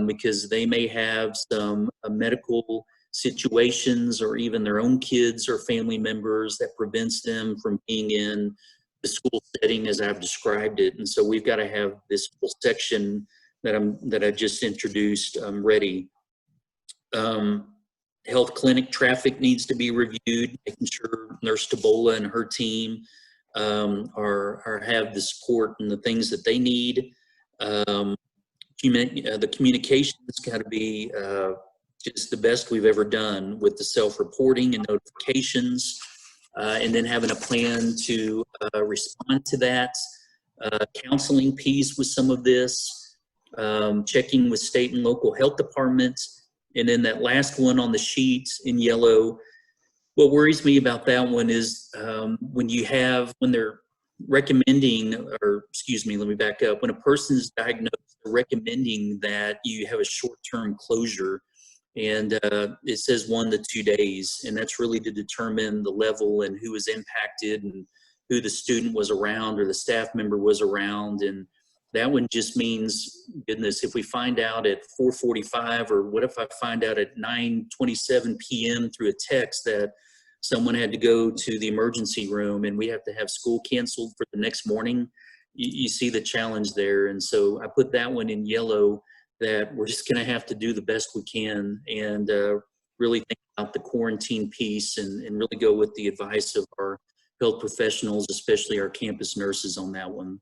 [SPEAKER 3] because they may have some medical situations or even their own kids or family members that prevents them from being in the school setting as I've described it. And so we've got to have this whole section that I just introduced ready. Health clinic traffic needs to be reviewed, making sure Nurse Tabola and her team have the support and the things that they need. The communication's got to be just the best we've ever done with the self-reporting and notifications, and then having a plan to respond to that. Counseling piece with some of this, checking with state and local health departments. And then that last one on the sheet in yellow, what worries me about that one is when they're recommending, or excuse me, let me back up. When a person is diagnosed, they're recommending that you have a short-term closure, and it says 1 to 2 days, and that's really to determine the level and who was impacted and who the student was around or the staff member was around. And that one just means, goodness, if we find out at 4:45, or what if I find out at 9:27 p.m. through a text that someone had to go to the emergency room and we have to have school canceled for the next morning? You see the challenge there. And so I put that one in yellow, that we're just going to have to do the best we can and really think about the quarantine piece and really go with the advice of our health professionals, especially our campus nurses on that one.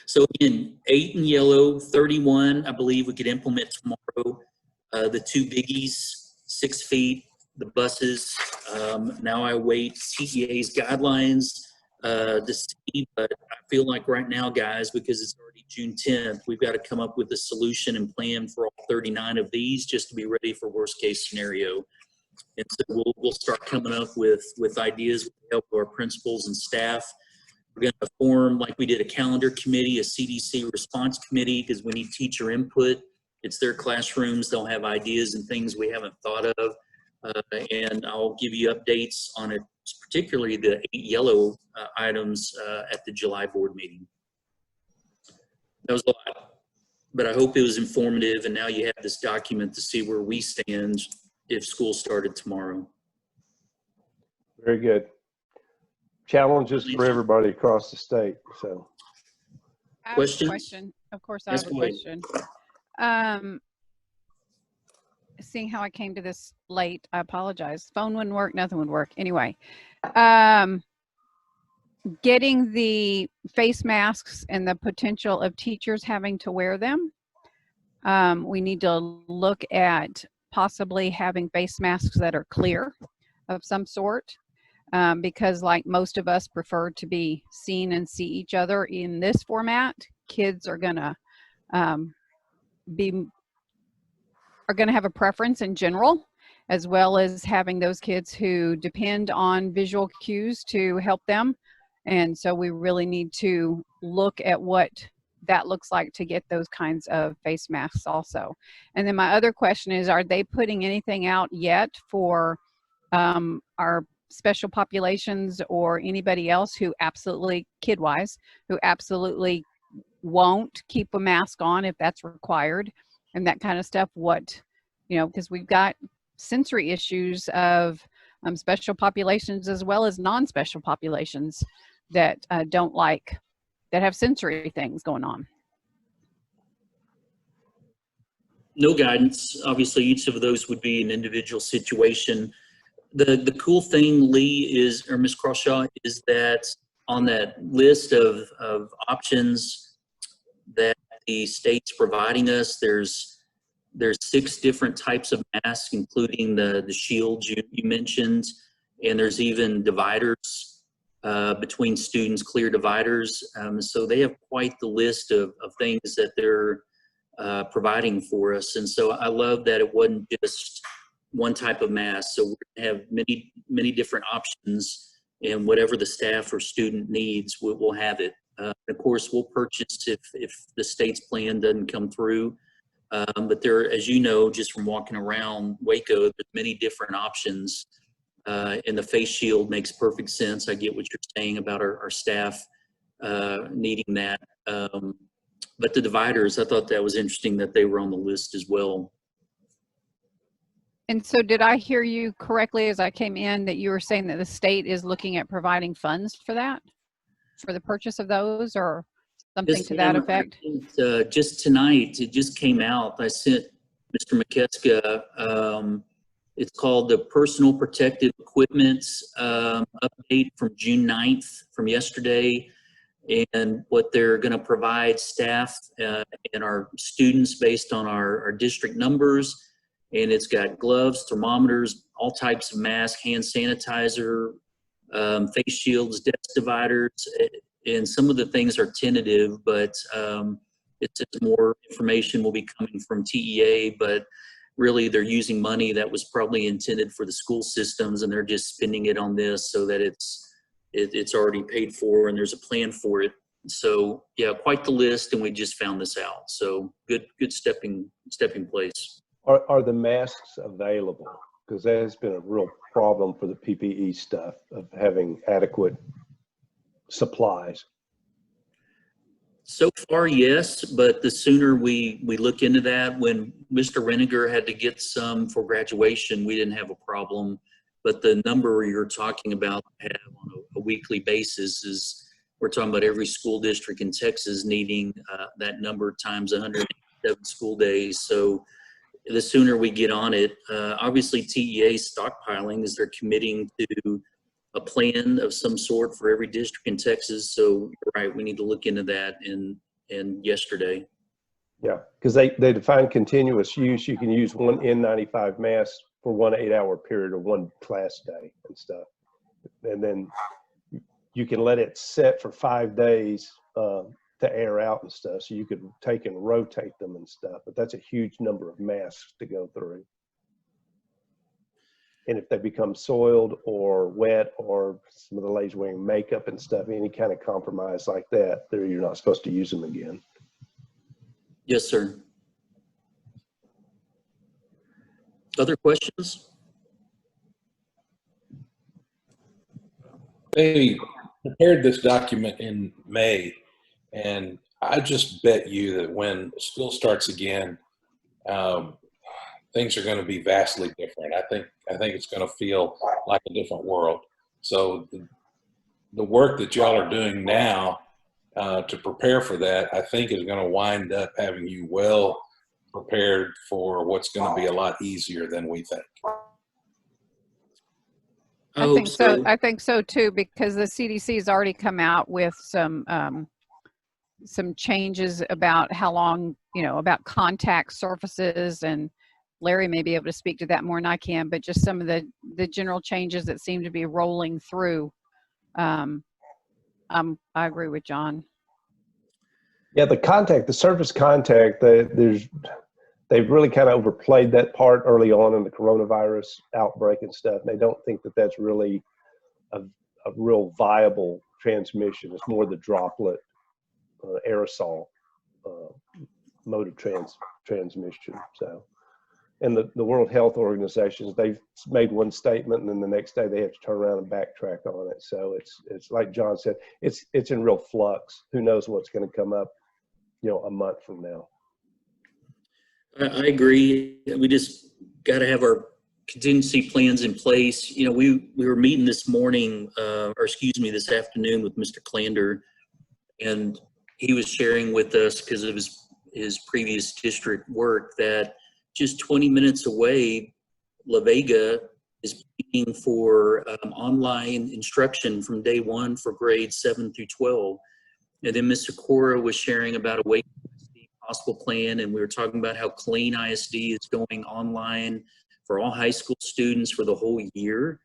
[SPEAKER 3] So again, 8 in yellow, 31, I believe we could implement tomorrow. The 2 biggies, 6 feet, the buses. Now I await TEA's guidelines to see, but I feel like right now, guys, because it's already June 10th, we've got to come up with a solution and plan for all 39 of these just to be ready for worst case scenario. And so we'll start coming up with ideas with the help of our principals and staff. We're going to form, like we did a calendar committee, a CDC response committee, because we need teacher input. It's their classrooms. They'll have ideas and things we haven't thought of. And I'll give you updates on it, particularly the 8 yellow items at the July board meeting. That was a lot, but I hope it was informative. And now you have this document to see where we stand if school started tomorrow.
[SPEAKER 1] Very good. Challenges for everybody across the state. So,
[SPEAKER 5] I have
[SPEAKER 3] Questions?
[SPEAKER 5] a question. Of course, I
[SPEAKER 3] Yes,
[SPEAKER 5] have a
[SPEAKER 3] go ahead.
[SPEAKER 5] question. Seeing how I came to this late, I apologize. Phone wouldn't work, nothing would work. Anyway, getting the face masks and the potential of teachers having to wear them, we need to look at possibly having face masks that are clear of some sort. Because like most of us prefer to be seen and see each other in this format, kids are gonna have a preference in general, as well as having those kids who depend on visual cues to help them. And so we really need to look at what that looks like to get those kinds of face masks also. And then my other question is, are they putting anything out yet for our special populations or anybody else who absolutely, kid-wise, who absolutely won't keep a mask on if that's required and that kind of stuff? What, because we've got sensory issues of special populations as well as non-special populations that that have sensory things going on.
[SPEAKER 3] No guidance. Obviously, each of those would be an individual situation. The cool thing, Lee, is, or Ms. Crawshaw, is that on that list of options that the state's providing us, there's 6 different types of masks, including the shields you mentioned, and there's even dividers between students, clear dividers. So they have quite the list of things that they're providing for us. And so I love that it wasn't just one type of mask. So we have many different options, and whatever the staff or student needs, we'll have it. Of course, we'll purchase if the state's plan doesn't come through. But there, as you know, just from walking around Waco, there's many different options. And the face shield makes perfect sense. I get what you're saying about our staff needing that. But the dividers, I thought that was interesting that they were on the list as well.
[SPEAKER 5] And so did I hear you correctly as I came in that you were saying that the state is looking at providing funds for that, for the purchase of those, or something
[SPEAKER 3] Yes,
[SPEAKER 5] to that
[SPEAKER 3] ma'am.
[SPEAKER 5] effect?
[SPEAKER 3] Just tonight, it just came out. I sent Mr. McKeska, it's called the Personal Protective Equipment update from June 9th, from yesterday. And what they're going to provide staff and our students based on our district numbers. And it's got gloves, thermometers, all types of masks, hand sanitizer, face shields, desk dividers. And some of the things are tentative, but it's more information will be coming from TEA, but really they're using money that was probably intended for the school systems, and they're just spending it on this so that it's already paid for and there's a plan for it. So yeah, quite the list, and we just found this out. So good stepping place.
[SPEAKER 1] Are the masks available? Because that has been a real problem for the PPE stuff, of having adequate supplies.
[SPEAKER 3] So far, yes, but the sooner we look into that. When Mr. Reniger had to get some for graduation, we didn't have a problem. But the number you're talking about have on a weekly basis is, we're talking about every school district in Texas needing that number times 187 school days. So the sooner we get on it, obviously TEA stockpiling is they're committing to a plan of some sort for every district in Texas. So you're right, we need to look into that and yesterday.
[SPEAKER 1] Yeah, because they define continuous use. You can use one N95 mask for 1 8-hour period or one class day and stuff. And then you can let it set for 5 days to air out and stuff. So you could take and rotate them and stuff, but that's a huge number of masks to go through. And if they become soiled or wet, or some of the ladies wearing makeup and stuff, any kind of compromise like that, you're not supposed to use them again.
[SPEAKER 3] Yes, sir. Other questions?
[SPEAKER 4] They prepared this document in May, and I just bet you that when school starts again, things are going to be vastly different. I think it's going to feel like a different world. So the work that y'all are doing now to prepare for that, I think is going to wind up having you well prepared for what's going to be a lot easier than we think.
[SPEAKER 5] I think so. I think so too, because the CDC has already come out with some changes about how long, about contact surfaces, and Larry may be able to speak to that more than I can, but just some of the general changes that seem to be rolling through. I agree with John.
[SPEAKER 1] Yeah, the surface contact, they've really kind of overplayed that part early on in the coronavirus outbreak and stuff. And they don't think that that's really a real viable transmission. It's more the droplet aerosol mode of transmission. So, and the World Health Organization, they've made one statement, and then the next day they have to turn around and backtrack on it. So it's like John said, it's in real flux. Who knows what's going to come up, a month from now.
[SPEAKER 3] I agree. We just got to have our contingency plans in place. We were meeting this morning, this afternoon with Mr. Clander, and he was sharing with us, because of his previous district work, that just 20 minutes away, La Vega is planning for online instruction from day one for grades 7 through 12. And then Ms. Sikora was sharing about a Wake ISD possible plan, and we were talking about how Clean ISD is going online for all high school students for the whole year.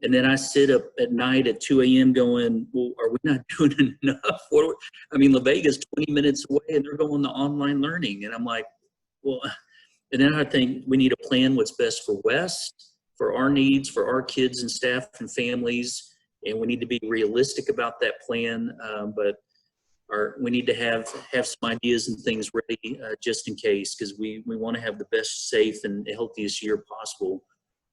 [SPEAKER 3] And then I sit up at night at 2 a.m. going, well, are we not doing enough? I mean, La Vega's 20 minutes away and they're going to online learning. And I'm like, well, and then I think we need to plan what's best for West, for our needs, for our kids and staff and families. And we need to be realistic about that plan. But we need to have some ideas and things ready just in case, because we want to have the best, safe, and healthiest year possible.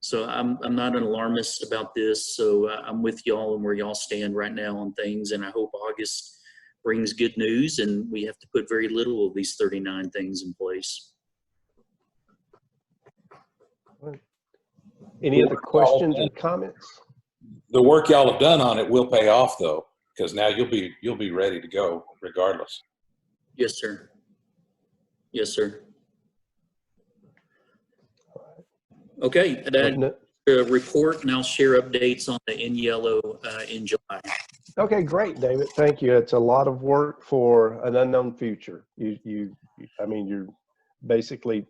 [SPEAKER 3] So I'm not an alarmist about this. So I'm with y'all and where y'all stand right now on things. And I hope August brings good news, and we have to put very little of these 39 things in place.
[SPEAKER 1] Any other questions or comments?
[SPEAKER 4] The work y'all have done on it will pay off, though, because now you'll be ready to go regardless.
[SPEAKER 3] Yes, sir. Yes, sir. Okay, that report, and I'll share updates on the in yellow in July.
[SPEAKER 1] Okay, great, David. Thank you. It's a lot of work for an unknown future. I mean, you're basically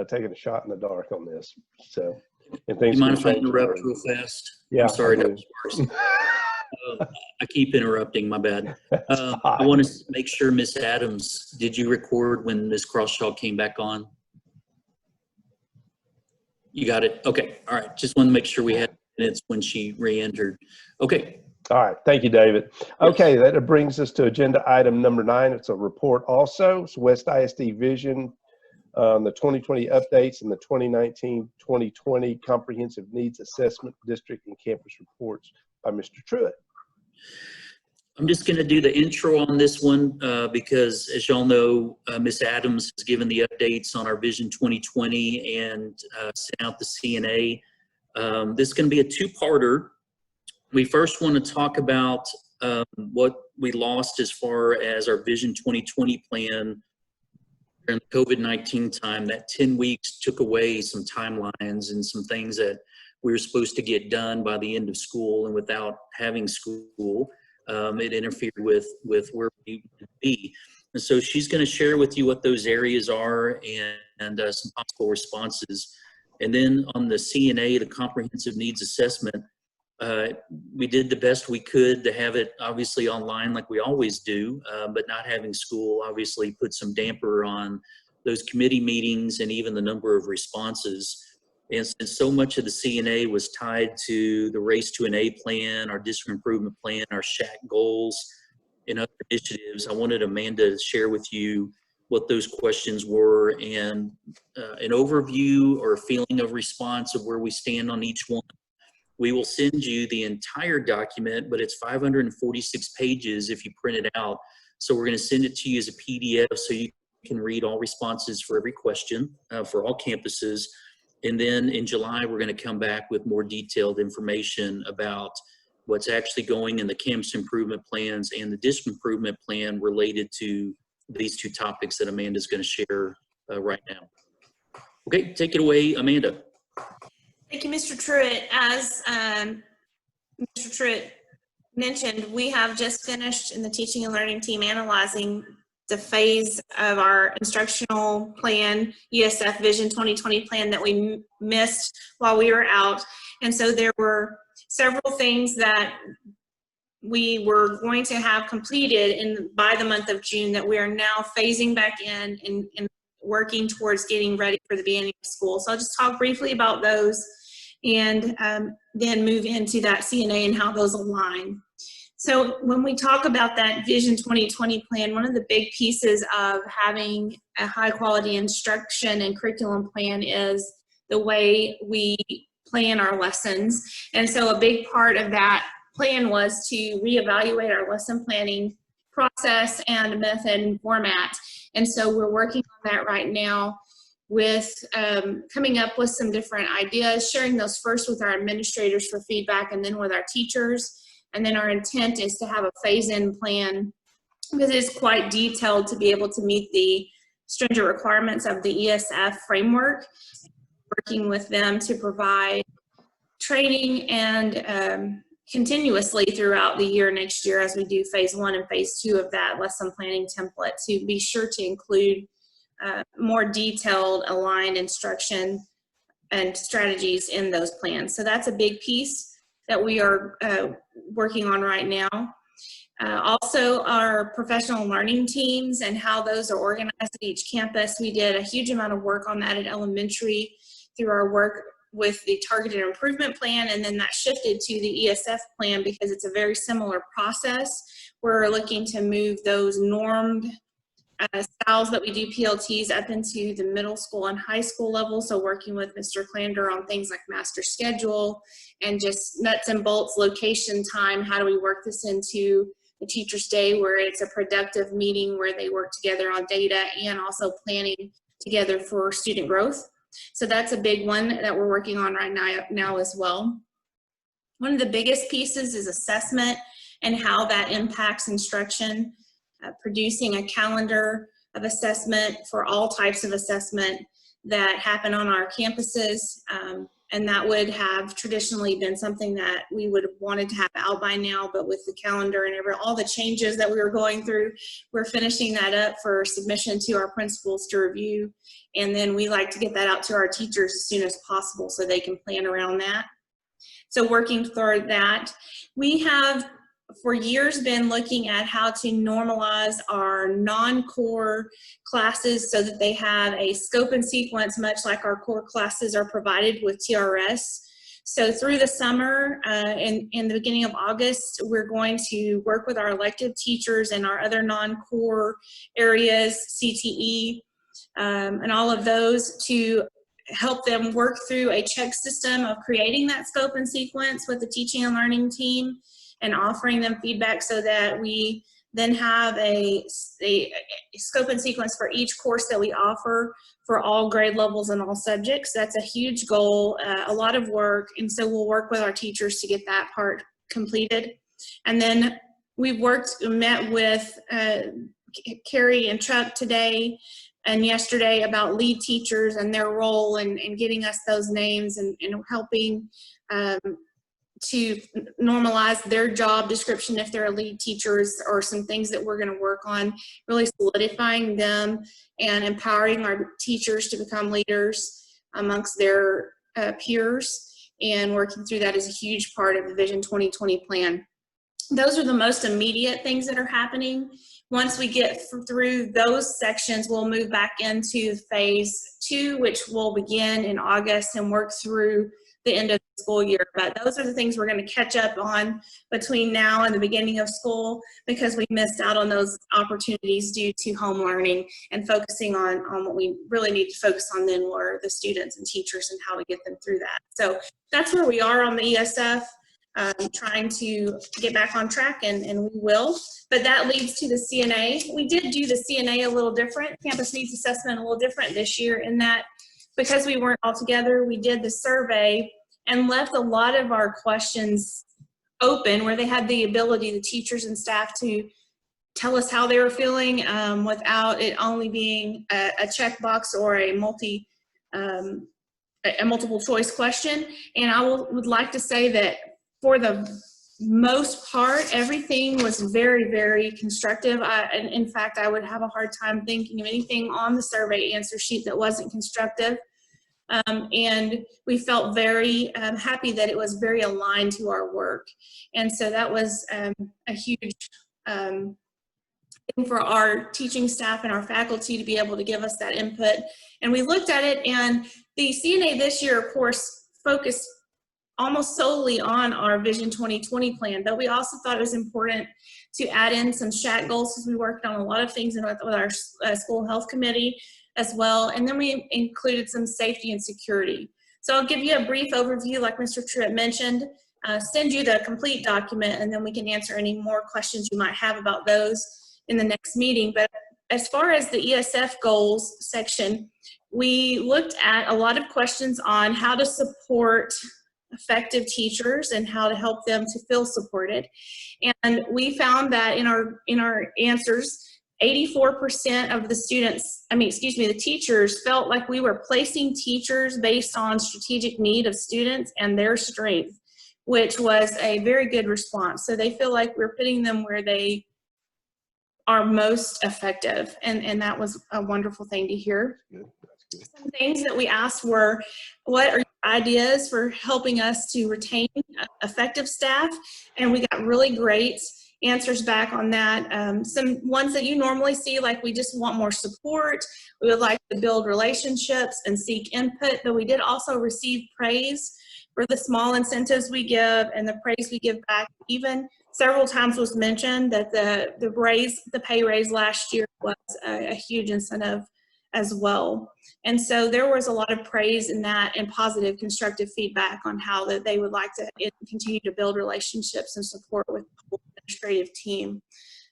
[SPEAKER 1] taking a shot in the dark on this. So, and things.
[SPEAKER 3] You mind if I interrupt real fast?
[SPEAKER 1] Yeah,
[SPEAKER 3] I'm sorry. That was worse. I keep interrupting. My bad. I want to make sure, Miss Adams, did you record when Miss Crawshaw came back on? You got it. Okay. All right. Just want to make sure we had minutes when she re-entered. Okay.
[SPEAKER 1] All right. Thank you, David. Okay. That brings us to agenda item number 9. It's a report also. It's West ISD Vision, the 2020 updates and the 2019-2020 Comprehensive Needs Assessment District and Campus Reports by Mr. Truitt.
[SPEAKER 3] I'm just going to do the intro on this one because, as y'all know, Ms. Adams has given the updates on our Vision 2020 and sent out the CNA. This is going to be a two-parter. We first want to talk about what we lost as far as our Vision 2020 plan during the COVID-19 time. That 10 weeks took away some timelines and some things that we were supposed to get done by the end of school, and without having school, it interfered with where we need to be. And so she's going to share with you what those areas are and some possible responses. And then on the CNA, the Comprehensive Needs Assessment, we did the best we could to have it obviously online like we always do, but not having school obviously put some damper on those committee meetings and even the number of responses. And since so much of the CNA was tied to the Race to an A plan, our district improvement plan, our SHAC goals, and other initiatives, I wanted Amanda to share with you what those questions were and an overview or a feeling of response of where we stand on each one. We will send you the entire document, but it's 546 pages if you print it out. So we're going to send it to you as a PDF so you can read all responses for every question for all campuses. And then in July, we're going to come back with more detailed information about what's actually going in the campus improvement plans and the district improvement plan related to these two topics that Amanda's going to share right now. Okay, take it away, Amanda.
[SPEAKER 7] Thank you, Mr. Truitt. As Mr. Truitt mentioned, we have just finished in the teaching and learning team analyzing the phase of our instructional plan, ESF Vision 2020 plan that we missed while we were out. And so there were several things that we were going to have completed by the month of June that we are now phasing back in and working towards getting ready for the beginning of school. So I'll just talk briefly about those and then move into that CNA and how those align. So when we talk about that Vision 2020 plan, one of the big pieces of having a high quality instruction and curriculum plan is the way we plan our lessons. And so a big part of that plan was to reevaluate our lesson planning process and method and format. And so we're working on that right now with coming up with some different ideas, sharing those first with our administrators for feedback and then with our teachers. And then our intent is to have a phase-in plan because it's quite detailed to be able to meet the stringent requirements of the ESF framework, working with them to provide training and continuously throughout the year next year as we do phase 1 and phase 2 of that lesson planning template, to be sure to include more detailed aligned instruction and strategies in those plans. So that's a big piece that we are working on right now. Also, our professional learning teams and how those are organized at each campus. We did a huge amount of work on that at elementary through our work with the targeted improvement plan, and then that shifted to the ESF plan because it's a very similar process. We're looking to move those normed styles that we do PLTs up into the middle school and high school level. So working with Mr. Klander on things like master schedule and just nuts and bolts, location, time. How do we work this into the teacher's day where it's a productive meeting where they work together on data and also planning together for student growth. So that's a big one that we're working on right now as well. One of the biggest pieces is assessment and how that impacts instruction. Producing a calendar of assessment for all types of assessment that happen on our campuses. And that would have traditionally been something that we would have wanted to have out by now, but with the calendar and all the changes that we were going through, we're finishing that up for submission to our principals to review. And then we like to get that out to our teachers as soon as possible so they can plan around that. So working toward that, we have for years been looking at how to normalize our non-core classes so that they have a scope and sequence much like our core classes are provided with TRS. So through the summer and in the beginning of August, we're going to work with our elective teachers and our other non-core areas, CTE, and all of those to help them work through a check system of creating that scope and sequence with the teaching and learning team and offering them feedback so that we then have a scope and sequence for each course that we offer for all grade levels and all subjects. That's a huge goal, a lot of work, and so we'll work with our teachers to get that part completed. And then we've met with Carrie and Chuck today and yesterday about lead teachers and their role in getting us those names and helping to normalize their job description if they're lead teachers, or some things that we're going to work on, really solidifying them and empowering our teachers to become leaders amongst their peers, and working through that is a huge part of the Vision 2020 plan. Those are the most immediate things that are happening. Once we get through those sections, we'll move back into phase 2, which will begin in August and work through the end of the school year. But those are the things we're going to catch up on between now and the beginning of school, because we missed out on those opportunities due to home learning, and focusing on what we really need to focus on then were the students and teachers and how to get them through that. So that's where we are on the ESF, trying to get back on track, and we will. But that leads to the CNA. We did do the CNA a little different, campus needs assessment a little different this year, in that because we weren't all together, we did the survey and left a lot of our questions open, where they had the ability, the teachers and staff, to tell us how they were feeling without it only being a checkbox or a multiple choice question. And I would like to say that for the most part, everything was very, very constructive. And in fact, I would have a hard time thinking of anything on the survey answer sheet that wasn't constructive. And we felt very happy that it was very aligned to our work. And so that was a huge thing for our teaching staff and our faculty to be able to give us that input. And we looked at it, and the CNA this year, of course, focused almost solely on our Vision 2020 plan, but we also thought it was important to add in some SHAT goals, because we worked on a lot of things with our school health committee as well. And then we included some safety and security. So I'll give you a brief overview, like Mr. Truitt mentioned, send you the complete document, and then we can answer any more questions you might have about those in the next meeting. But as far as the ESF goals section, we looked at a lot of questions on how to support effective teachers and how to help them to feel supported. And we found that in our answers, 84% of the the teachers felt like we were placing teachers based on strategic need of students and their strength, which was a very good response. So they feel like we're putting them where they are most effective, and that was a wonderful thing to hear. Some things that we asked were, what are your ideas for helping us to retain effective staff? And we got really great answers back on that. Some ones that you normally see, like we just want more support. We would like to build relationships and seek input, but we did also receive praise for the small incentives we give and the praise we give back. Even several times was mentioned that the pay raise last year was a huge incentive as well. And so there was a lot of praise in that and positive constructive feedback on how that they would like to continue to build relationships and support with the whole administrative team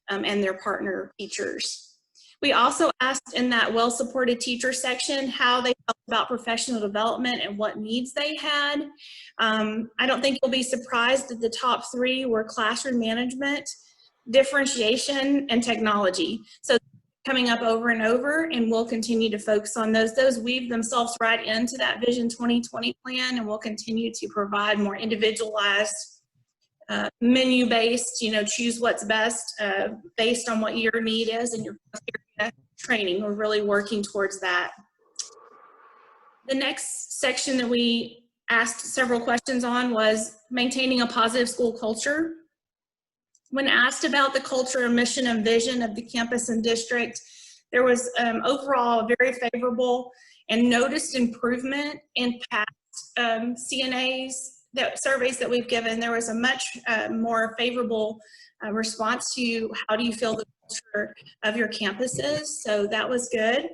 [SPEAKER 7] and their partner teachers. We also asked in that well-supported teacher section how they felt about professional development and what needs they had. I don't think you'll be surprised that the top three were classroom management, differentiation, and technology. So coming up over and over, and we'll continue to focus on those. Those weave themselves right into that Vision 2020 plan, and we'll continue to provide more individualized menu-based, choose what's best based on what your need is and your training. We're really working towards that. The next section that we asked several questions on was maintaining a positive school culture. When asked about the culture and mission and vision of the campus and district, there was overall very favorable and noticed improvement in past surveys that we've given. There was a much more favorable response to how do you feel the culture of your campuses. So that was good.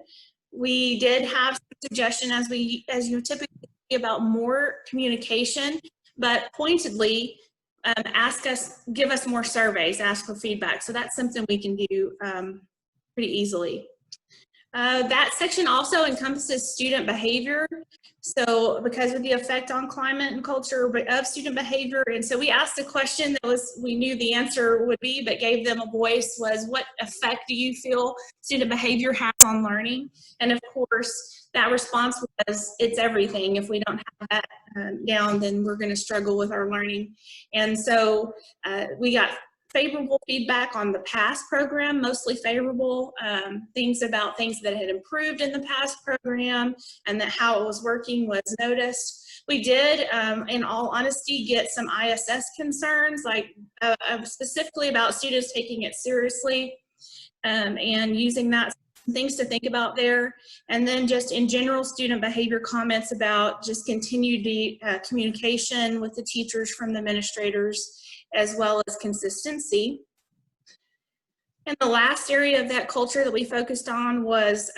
[SPEAKER 7] We did have some suggestion as you typically see about more communication, but pointedly give us more surveys, ask for feedback. So that's something we can do pretty easily. That section also encompasses student behavior. So because of the effect on climate and culture of student behavior. And so we asked a question that we knew the answer would be, but gave them a voice, was what effect do you feel student behavior has on learning? And of course, that response was, it's everything. If we don't have that down, then we're going to struggle with our learning. And so we got favorable feedback on the past program, mostly favorable, things that had improved in the past program and that how it was working was noticed. We did, in all honesty, get some ISS concerns, like specifically about students taking it seriously and using that, things to think about there. And then just in general, student behavior comments about just continued communication with the teachers from the administrators, as well as consistency. And the last area of that culture that we focused on was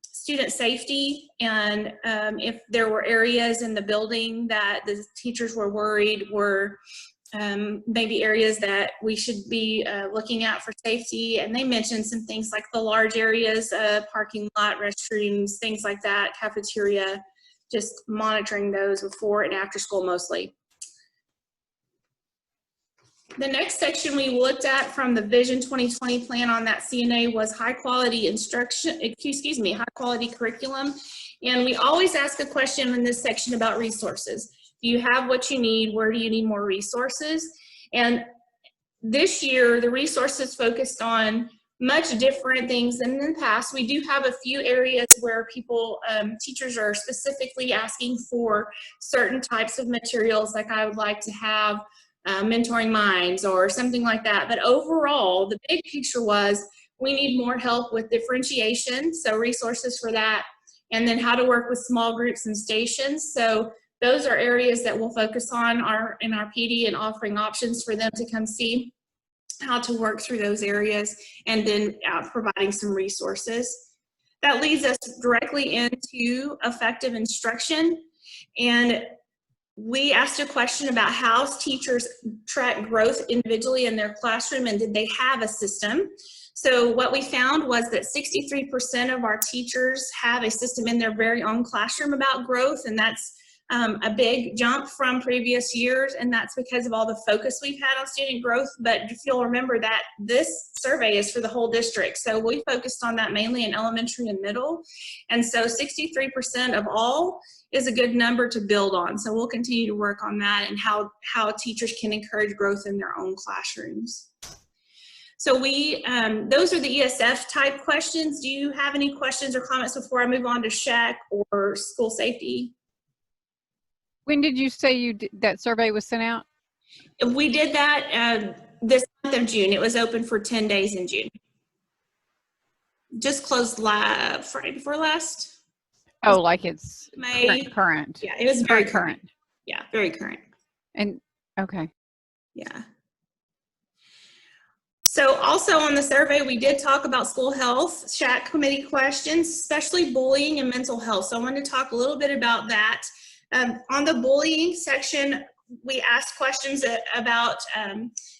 [SPEAKER 7] student safety, and if there were areas in the building that the teachers were worried were maybe areas that we should be looking at for safety. And they mentioned some things like the large areas, parking lot, restrooms, things like that, cafeteria, just monitoring those before and after school mostly. The next section we looked at from the Vision 2020 plan on that CNA was high quality high quality curriculum. And we always ask a question in this section about resources. Do you have what you need? Where do you need more resources? And this year, the resources focused on much different things than in the past. We do have a few areas where teachers are specifically asking for certain types of materials, like I would like to have mentoring minds or something like that. But overall, the big picture was we need more help with differentiation, so resources for that, and then how to work with small groups and stations. So those are areas that we'll focus on in our PD and offering options for them to come see how to work through those areas, and then providing some resources. That leads us directly into effective instruction. And we asked a question about how teachers track growth individually in their classroom, and did they have a system? So what we found was that 63% of our teachers have a system in their very own classroom about growth, and that's a big jump from previous years, and that's because of all the focus we've had on student growth. But if you'll remember that this survey is for the whole district, so we focused on that mainly in elementary and middle, and so 63% of all is a good number to build on. So we'll continue to work on that and how teachers can encourage growth in their own classrooms. So those are the ESF type questions. Do you have any questions or comments before I move on to SHAC or school safety?
[SPEAKER 5] When did you say that survey was sent out?
[SPEAKER 7] We did that this month of June. It was open for 10 days in June. Just closed Friday before last.
[SPEAKER 5] Oh, like it's
[SPEAKER 7] May.
[SPEAKER 5] current.
[SPEAKER 7] Yeah, it was very
[SPEAKER 5] current.
[SPEAKER 7] Yeah, very current.
[SPEAKER 5] And okay.
[SPEAKER 7] Yeah. So also on the survey, we did talk about school health, SHAC committee questions, especially bullying and mental health. So I wanted to talk a little bit about that. On the bullying section, we asked questions about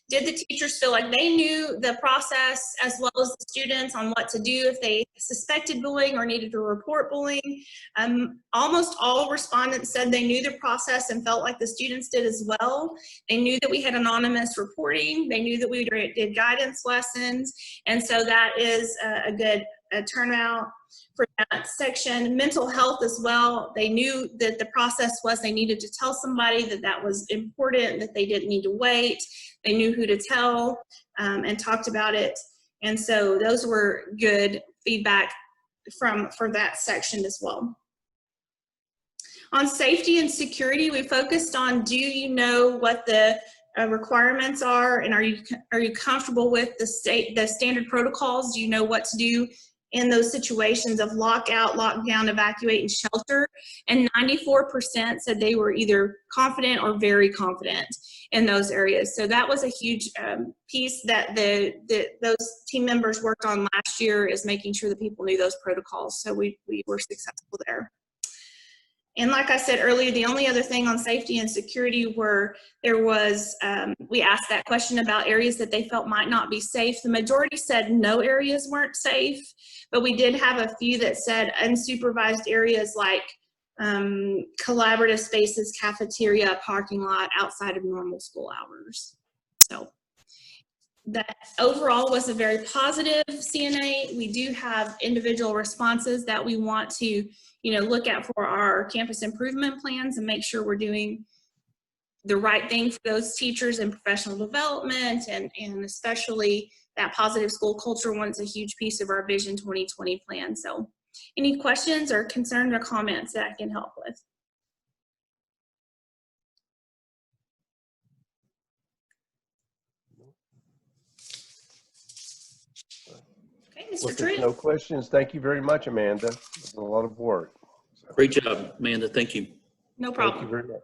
[SPEAKER 7] did the teachers feel like they knew the process as well as the students on what to do if they suspected bullying or needed to report bullying. Almost all respondents said they knew the process and felt like the students did as well. They knew that we had anonymous reporting. They knew that we did guidance lessons. And so that is a good turnout for that section. Mental health as well. They knew that the process was they needed to tell somebody that was important, that they didn't need to wait. They knew who to tell and talked about it. And so those were good feedback for that section as well. On safety and security, we focused on, do you know what the requirements are, and are you comfortable with the standard protocols? Do you know what to do in those situations of lockout, lockdown, evacuate, and shelter? And 94% said they were either confident or very confident in those areas. So that was a huge piece that those team members worked on last year, is making sure that people knew those protocols. So we were successful there. And like I said earlier, the only other thing on safety and security we asked that question about areas that they felt might not be safe. The majority said no areas weren't safe, but we did have a few that said unsupervised areas like collaborative spaces, cafeteria, parking lot, outside of normal school hours. So that overall was a very positive CNA. We do have individual responses that we want to look at for our campus improvement plans and make sure we're doing the right thing for those teachers in professional development, and especially that positive school culture one's a huge piece of our Vision 2020 plan. So any questions or concerns or comments that I can help with? Okay, Mr. Truitt.
[SPEAKER 1] No questions. Thank you very much, Amanda. It was a lot of work.
[SPEAKER 3] Great job, Amanda. Thank you.
[SPEAKER 7] No problem.
[SPEAKER 1] Thank you very much.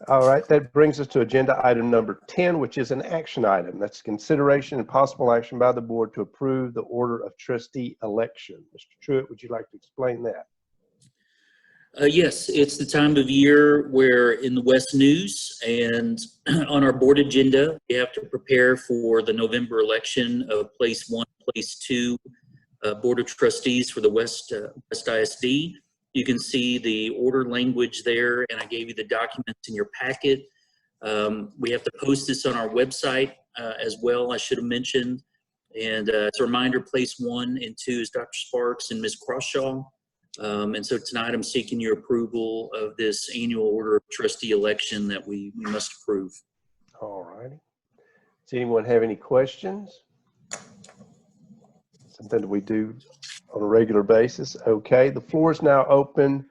[SPEAKER 1] All right, that brings us to agenda item number 10, which is an action item. That's consideration and possible action by the board to approve the order of trustee election. Mr. Truitt, would you like to explain that?
[SPEAKER 3] Yes, it's the time of year where in the West News and on our board agenda, we have to prepare for the November election of Place 1, Place 2 Board of Trustees for the West ISD. You can see the order language there, and I gave you the documents in your packet. We have to post this on our website as well, I should have mentioned. And as a reminder, Place 1 and 2 is Dr. Sparks and Ms. Crawshaw. And so tonight I'm seeking your approval of this annual order of trustee election that we must approve.
[SPEAKER 1] All righty. Does anyone have any questions? Something that we do on a regular basis. Okay, the floor is now open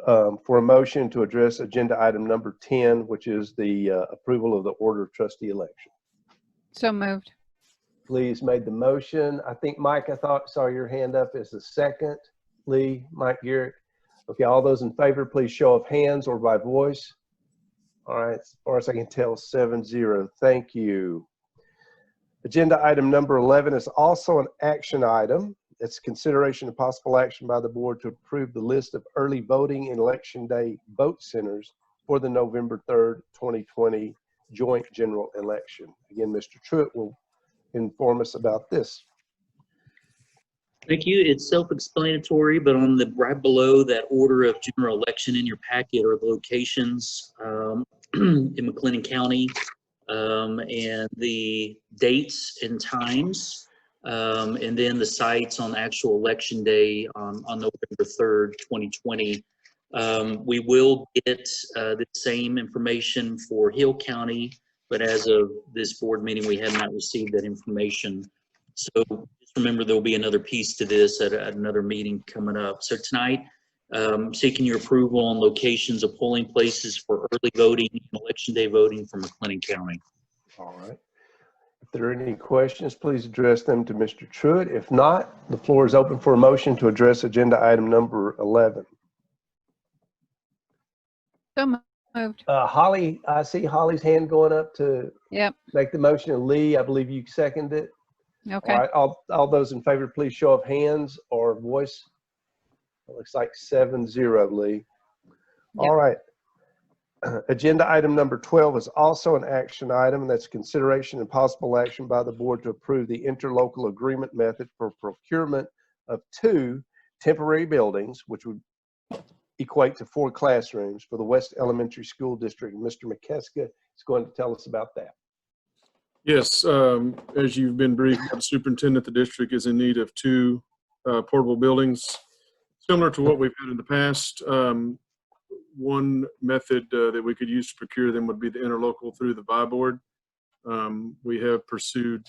[SPEAKER 1] for a motion to address agenda item number 10, which is the approval of the order of trustee election.
[SPEAKER 5] So moved.
[SPEAKER 1] Please made the motion. I think Mike, saw your hand up as the second. Lee, Mike Garrett. Okay, all those in favor, please show of hands or by voice. All right, as far as I can tell, 7-0. Thank you. Agenda item number 11 is also an action item. It's consideration of possible action by the board to approve the list of early voting and election day vote centers for the November 3rd, 2020 joint general election. Again, Mr. Truitt will inform us about this.
[SPEAKER 3] Thank you. It's self-explanatory, but on the right below that order of general election in your packet are the locations in McLennan County and the dates and times, and then the sites on actual election day on November 3rd, 2020. We will get the same information for Hill County, but as of this board meeting, we have not received that information. So just remember, there'll be another piece to this at another meeting coming up. So tonight, seeking your approval on locations of polling places for early voting and election day voting for McLennan County.
[SPEAKER 1] All right. If there are any questions, please address them to Mr. Truitt. If not, the floor is open for a motion to address agenda item number 11.
[SPEAKER 5] So moved.
[SPEAKER 1] Holly, I see Holly's hand going up to
[SPEAKER 5] Yep.
[SPEAKER 1] make the motion, and Lee, I believe you seconded it.
[SPEAKER 5] Okay.
[SPEAKER 1] All right, all those in favor, please show of hands or voice. It looks like 7-0, Lee. All right. Agenda item number 12 is also an action item, and that's consideration and possible action by the board to approve the interlocal agreement method for procurement of 2 temporary buildings, which would equate to 4 classrooms for the West Elementary School District. Mr. McKeska is going to tell us about that.
[SPEAKER 8] Yes, as you've been briefed, the superintendent, the district is in need of 2 portable buildings, similar to what we've had in the past. One method that we could use to procure them would be the interlocal through the VI board. We have pursued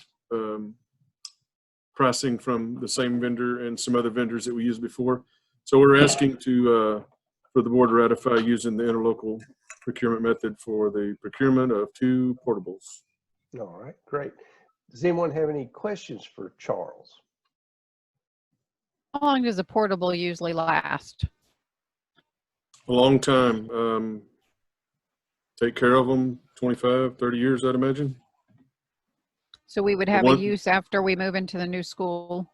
[SPEAKER 8] pricing from the same vendor and some other vendors that we used before. So we're asking for the board to ratify using the interlocal procurement method for the procurement of 2 portables.
[SPEAKER 1] All right, great. Does anyone have any questions for Charles?
[SPEAKER 5] How long does a portable usually last?
[SPEAKER 8] A long time. Take care of them 25, 30 years, I'd imagine.
[SPEAKER 5] So we would have a use after we move into the new school?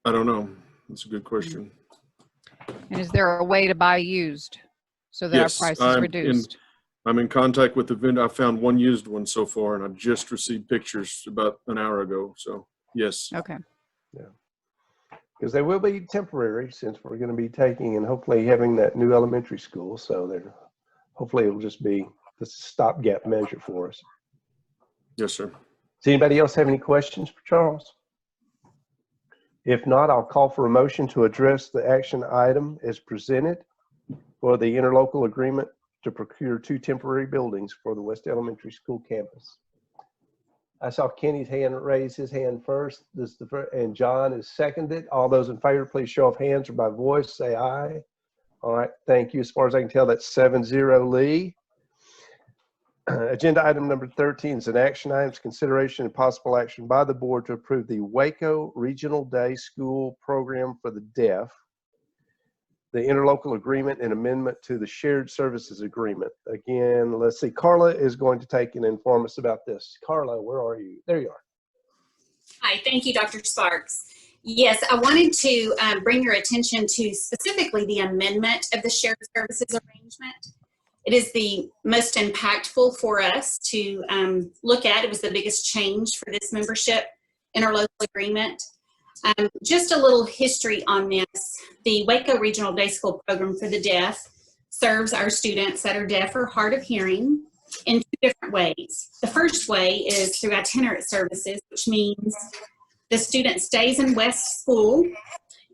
[SPEAKER 8] I don't know. That's a good question.
[SPEAKER 5] And is there a way to buy used so that
[SPEAKER 8] Yes,
[SPEAKER 5] our price is reduced?
[SPEAKER 8] I'm in contact with the vendor. I found one used one so far, and I just received pictures about an hour ago. So yes.
[SPEAKER 5] Okay.
[SPEAKER 1] Yeah. Because they will be temporary since we're going to be taking and hopefully having that new elementary school. So they're, hopefully it'll just be the stopgap measure for us.
[SPEAKER 8] Yes, sir.
[SPEAKER 1] Does anybody else have any questions for Charles? If not, I'll call for a motion to address the action item as presented for the interlocal agreement to procure 2 temporary buildings for the West Elementary School campus. I saw Kenny's hand raise his hand first. And John is seconded. All those in favor, please show of hands or by voice, say aye. All right, thank you. As far as I can tell, that's 7-0, Lee. Agenda item number 13 is an action item, consideration and possible action by the board to approve the Waco Regional Day School program for the deaf, the interlocal agreement and amendment to the shared services agreement. Again, let's see, Carla is going to take and inform us about this. Carla, where are you? There you are.
[SPEAKER 9] Hi, thank you, Dr. Sparks. Yes, I wanted to bring your attention to specifically the amendment of the shared services arrangement. It is the most impactful for us to look at. It was the biggest change for this membership interlocal agreement. Just a little history on this. The Waco Regional Day School program for the deaf serves our students that are deaf or hard of hearing in 2 different ways. The first way is through itinerant services, which means the student stays in West School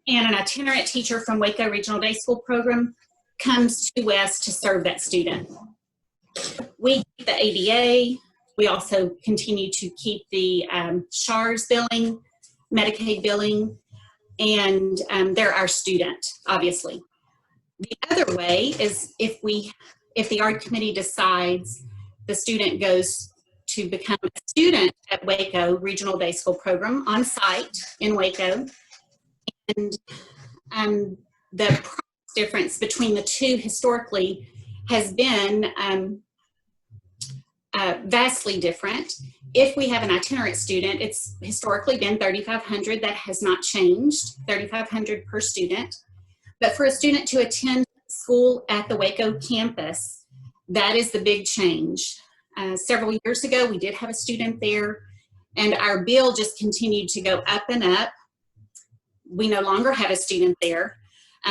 [SPEAKER 9] and an itinerant teacher from Waco Regional Day School program comes to West to serve that student. We keep the ADA. We also continue to keep the SHARS billing, Medicaid billing, and they're our student, obviously. The other way is if the ARD committee decides the student goes to become a student at Waco Regional Day School program on site in Waco, and the price difference between the 2 historically has been vastly different. If we have an itinerant student, it's historically been $3,500. That has not changed, $3,500 per student. But for a student to attend school at the Waco campus, that is the big change. Several years ago, we did have a student there, and our bill just continued to go up and up. we no longer have a student there.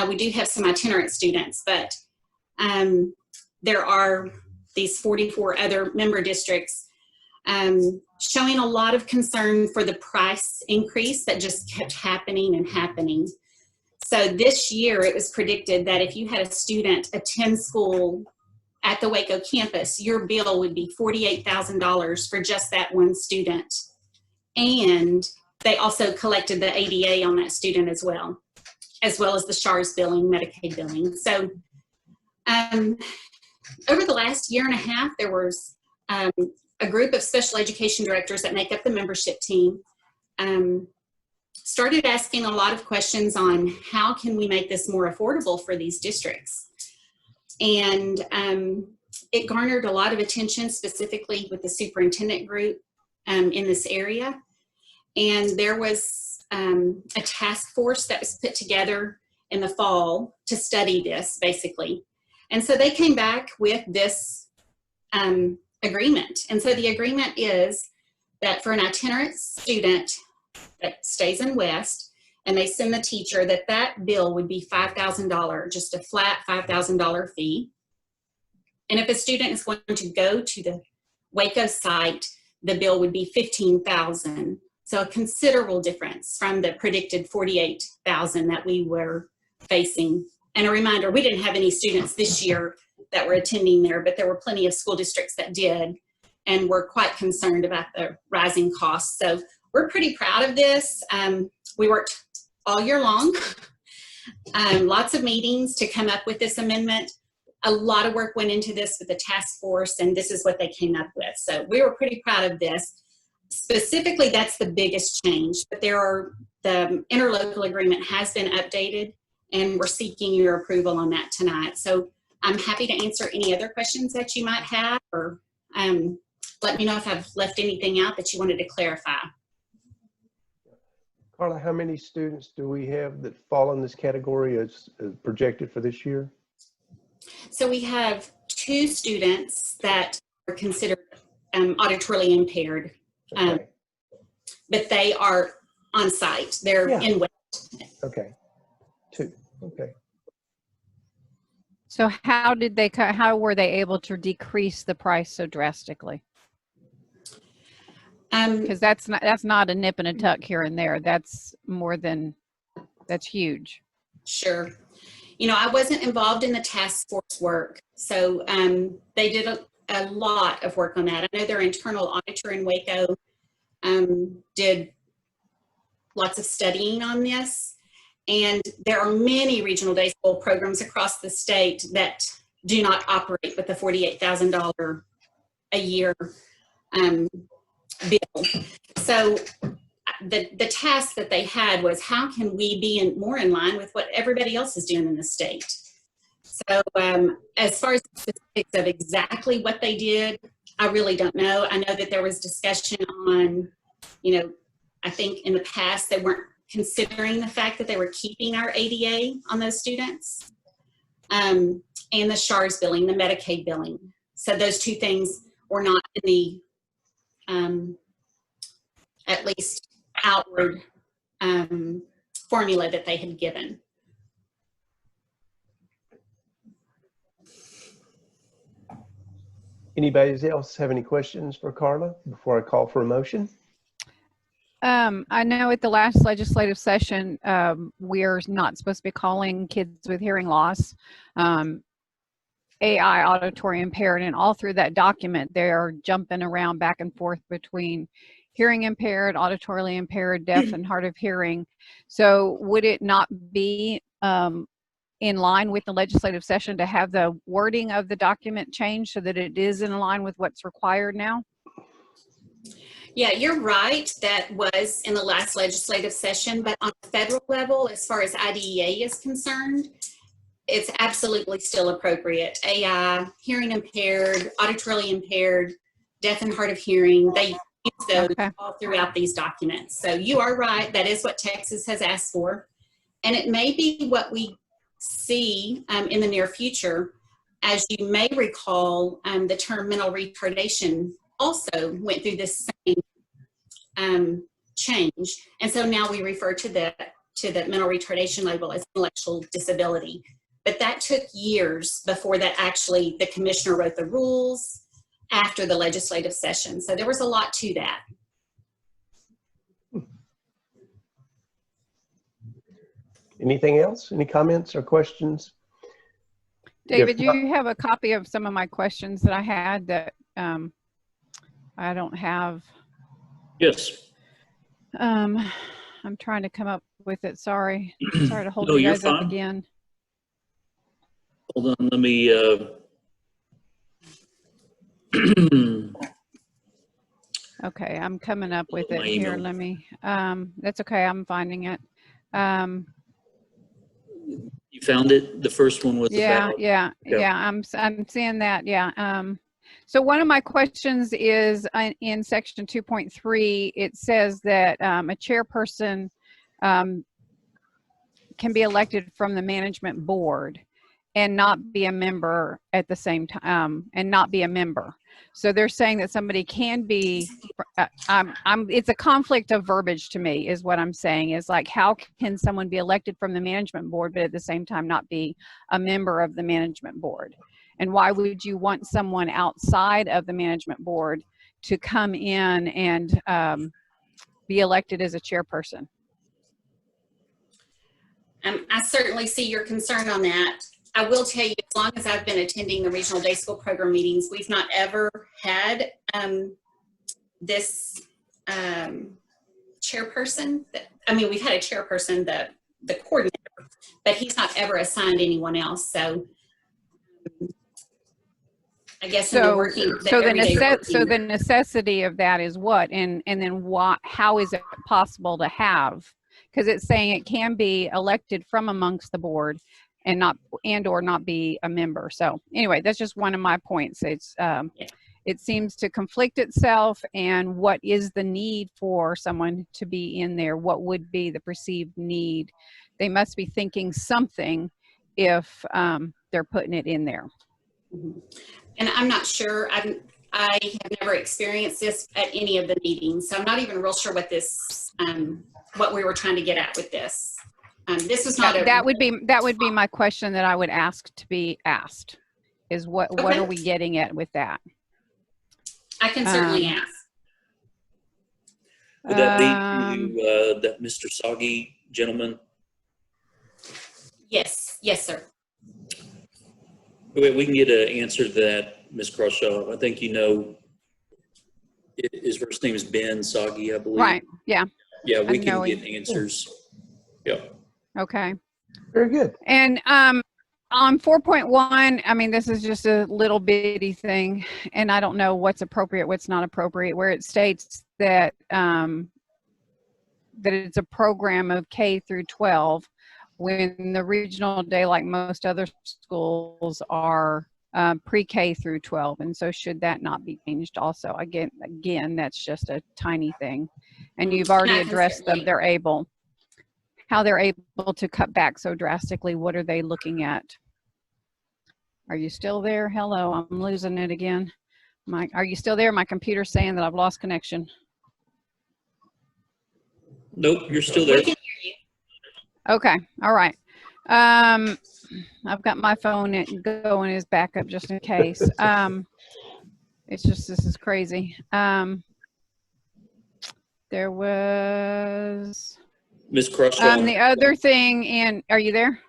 [SPEAKER 9] We do have some itinerant students, but there are these 44 other member districts showing a lot of concern for the price increase that just kept happening and happening. So this year it was predicted that if you had a student attend school at the Waco campus, your bill would be $48,000 for just that one student. And they also collected the ADA on that student as well as the SHARS billing, Medicaid billing. So over the last year and a half, there was a group of special education directors that make up the membership team started asking a lot of questions on how can we make this more affordable for these districts. And it garnered a lot of attention, specifically with the superintendent group in this area. And there was a task force that was put together in the fall to study this, basically. And so they came back with this agreement. And so the agreement is that for an itinerant student that stays in West and they send the teacher, that bill would be $5,000, just a flat $5,000 fee. And if a student is going to go to the Waco site, the bill would be $15,000. So a considerable difference from the predicted $48,000 that we were facing. And a reminder, we didn't have any students this year that were attending there, but there were plenty of school districts that did and were quite concerned about the rising costs. So we're pretty proud of this. We worked all year long, lots of meetings to come up with this amendment. A lot of work went into this with the task force, and this is what they came up with. So we were pretty proud of this. Specifically, that's the biggest change, but the interlocal agreement has been updated, and we're seeking your approval on that tonight. So I'm happy to answer any other questions that you might have, or let me know if I've left anything out that you wanted to clarify.
[SPEAKER 1] Carla, how many students do we have that fall in this category as projected for this year?
[SPEAKER 9] So we have 2 students that are considered auditorily impaired,
[SPEAKER 1] Okay.
[SPEAKER 9] but they are on site. They're in West.
[SPEAKER 1] Okay. 2. Okay.
[SPEAKER 5] So how were they able to decrease the price so drastically? Because that's not a nip and a tuck here and there. That's huge.
[SPEAKER 9] Sure. You know, I wasn't involved in the task force work, so they did a lot of work on that. I know their internal auditor in Waco did lots of studying on this, and there are many regional day school programs across the state that do not operate with the $48,000 a year bill. So the task that they had was, how can we be more in line with what everybody else is doing in the state? So as far as the specifics of exactly what they did, I really don't know. I know that there was discussion on, you know, I think in the past they weren't considering the fact that they were keeping our ADA on those students, and the SHARS billing, the Medicaid billing. So those 2 things were not in the at least outward formula that they had given.
[SPEAKER 1] Anybody else have any questions for Carla before I call for a motion?
[SPEAKER 5] I know at the last legislative session, we're not supposed to be calling kids with hearing loss AI auditory impaired, and all through that document, they're jumping around back and forth between hearing impaired, auditorily impaired, deaf, and hard of hearing. So would it not be in line with the legislative session to have the wording of the document changed so that it is in line with what's required now?
[SPEAKER 9] Yeah, you're right. That was in the last legislative session, but on a federal level, as far as IDEA is concerned, it's absolutely still appropriate. AI, hearing impaired, auditorily impaired, deaf and hard of hearing, they use those all throughout these documents. So you are right. That is what Texas has asked for. And it may be what we see in the near future. As you may recall, the term mental retardation also went through this same change. And so now we refer to to the mental retardation label as intellectual disability. But that took years before that actually the commissioner wrote the rules after the legislative session. So there was a lot to that.
[SPEAKER 1] Anything else? Any comments or questions?
[SPEAKER 5] David, do you have a copy of some of my questions that I had that I don't have?
[SPEAKER 3] Yes.
[SPEAKER 5] I'm trying to come up with it. Sorry. Sorry to hold
[SPEAKER 3] No,
[SPEAKER 5] you
[SPEAKER 3] you're
[SPEAKER 5] guys up
[SPEAKER 3] fine.
[SPEAKER 5] again.
[SPEAKER 3] Hold on, let me,
[SPEAKER 5] Okay, I'm coming up with it
[SPEAKER 3] My
[SPEAKER 5] here.
[SPEAKER 3] email.
[SPEAKER 5] Let me, that's okay. I'm finding it.
[SPEAKER 3] you found it? The first one was
[SPEAKER 5] Yeah,
[SPEAKER 3] about,
[SPEAKER 5] yeah,
[SPEAKER 3] yeah.
[SPEAKER 5] I'm seeing that. Yeah. So one of my questions is in section 2.3, it says that a chairperson can be elected from the management board and not be a member at the same time, and not be a member. So they're saying that somebody can be, it's a conflict of verbiage to me is what I'm saying, is like, how can someone be elected from the management board, but at the same time not be a member of the management board? And why would you want someone outside of the management board to come in and be elected as a chairperson?
[SPEAKER 9] I certainly see your concern on that. I will tell you, as long as I've been attending the regional day school program meetings, we've not ever had this chairperson. We've had a chairperson, the coordinator, but he's not ever assigned anyone else. So I guess in the working,
[SPEAKER 5] the necessity of that is what, and then what? How is it possible to have? Because it's saying it can be elected from amongst the board and not be a member. So anyway, that's just one of my points. It's it seems to conflict itself, and what is the need for someone to be in there? What would be the perceived need? They must be thinking something if they're putting it in there.
[SPEAKER 9] And I'm not sure. I have never experienced this at any of the meetings, so I'm not even real sure what this what we were trying to get at with this. This was not
[SPEAKER 5] that would be my question that I would ask to be asked, is what are we getting at with that?
[SPEAKER 9] I can certainly ask.
[SPEAKER 3] Would that be that Mr. Soggy gentleman?
[SPEAKER 9] Yes, sir.
[SPEAKER 3] We can get an answer to that, Ms. Crawshaw. I think you know his first name is Ben Soggy, I believe.
[SPEAKER 5] Right. Yeah.
[SPEAKER 3] Yeah, we can get answers. Yeah.
[SPEAKER 5] Okay.
[SPEAKER 1] Very good.
[SPEAKER 5] And on 4.1, this is just a little bitty thing, and I don't know what's appropriate, what's not appropriate, where it states that that it's a program of K through 12, when the regional day, like most other schools, are pre-K through 12. And so should that not be changed also? Again, that's just a tiny thing. And you've already addressed them. How they're able to cut back so drastically. What are they looking at? Are you still there? Hello, I'm losing it again. Are you still there? My computer's saying that I've lost connection.
[SPEAKER 3] Nope, you're still there.
[SPEAKER 9] We can hear you.
[SPEAKER 5] Okay, all right. I've got my phone going as backup just in case. It's just, this is crazy. There was
[SPEAKER 3] Ms. Crawshaw.
[SPEAKER 5] the other thing, and are you there?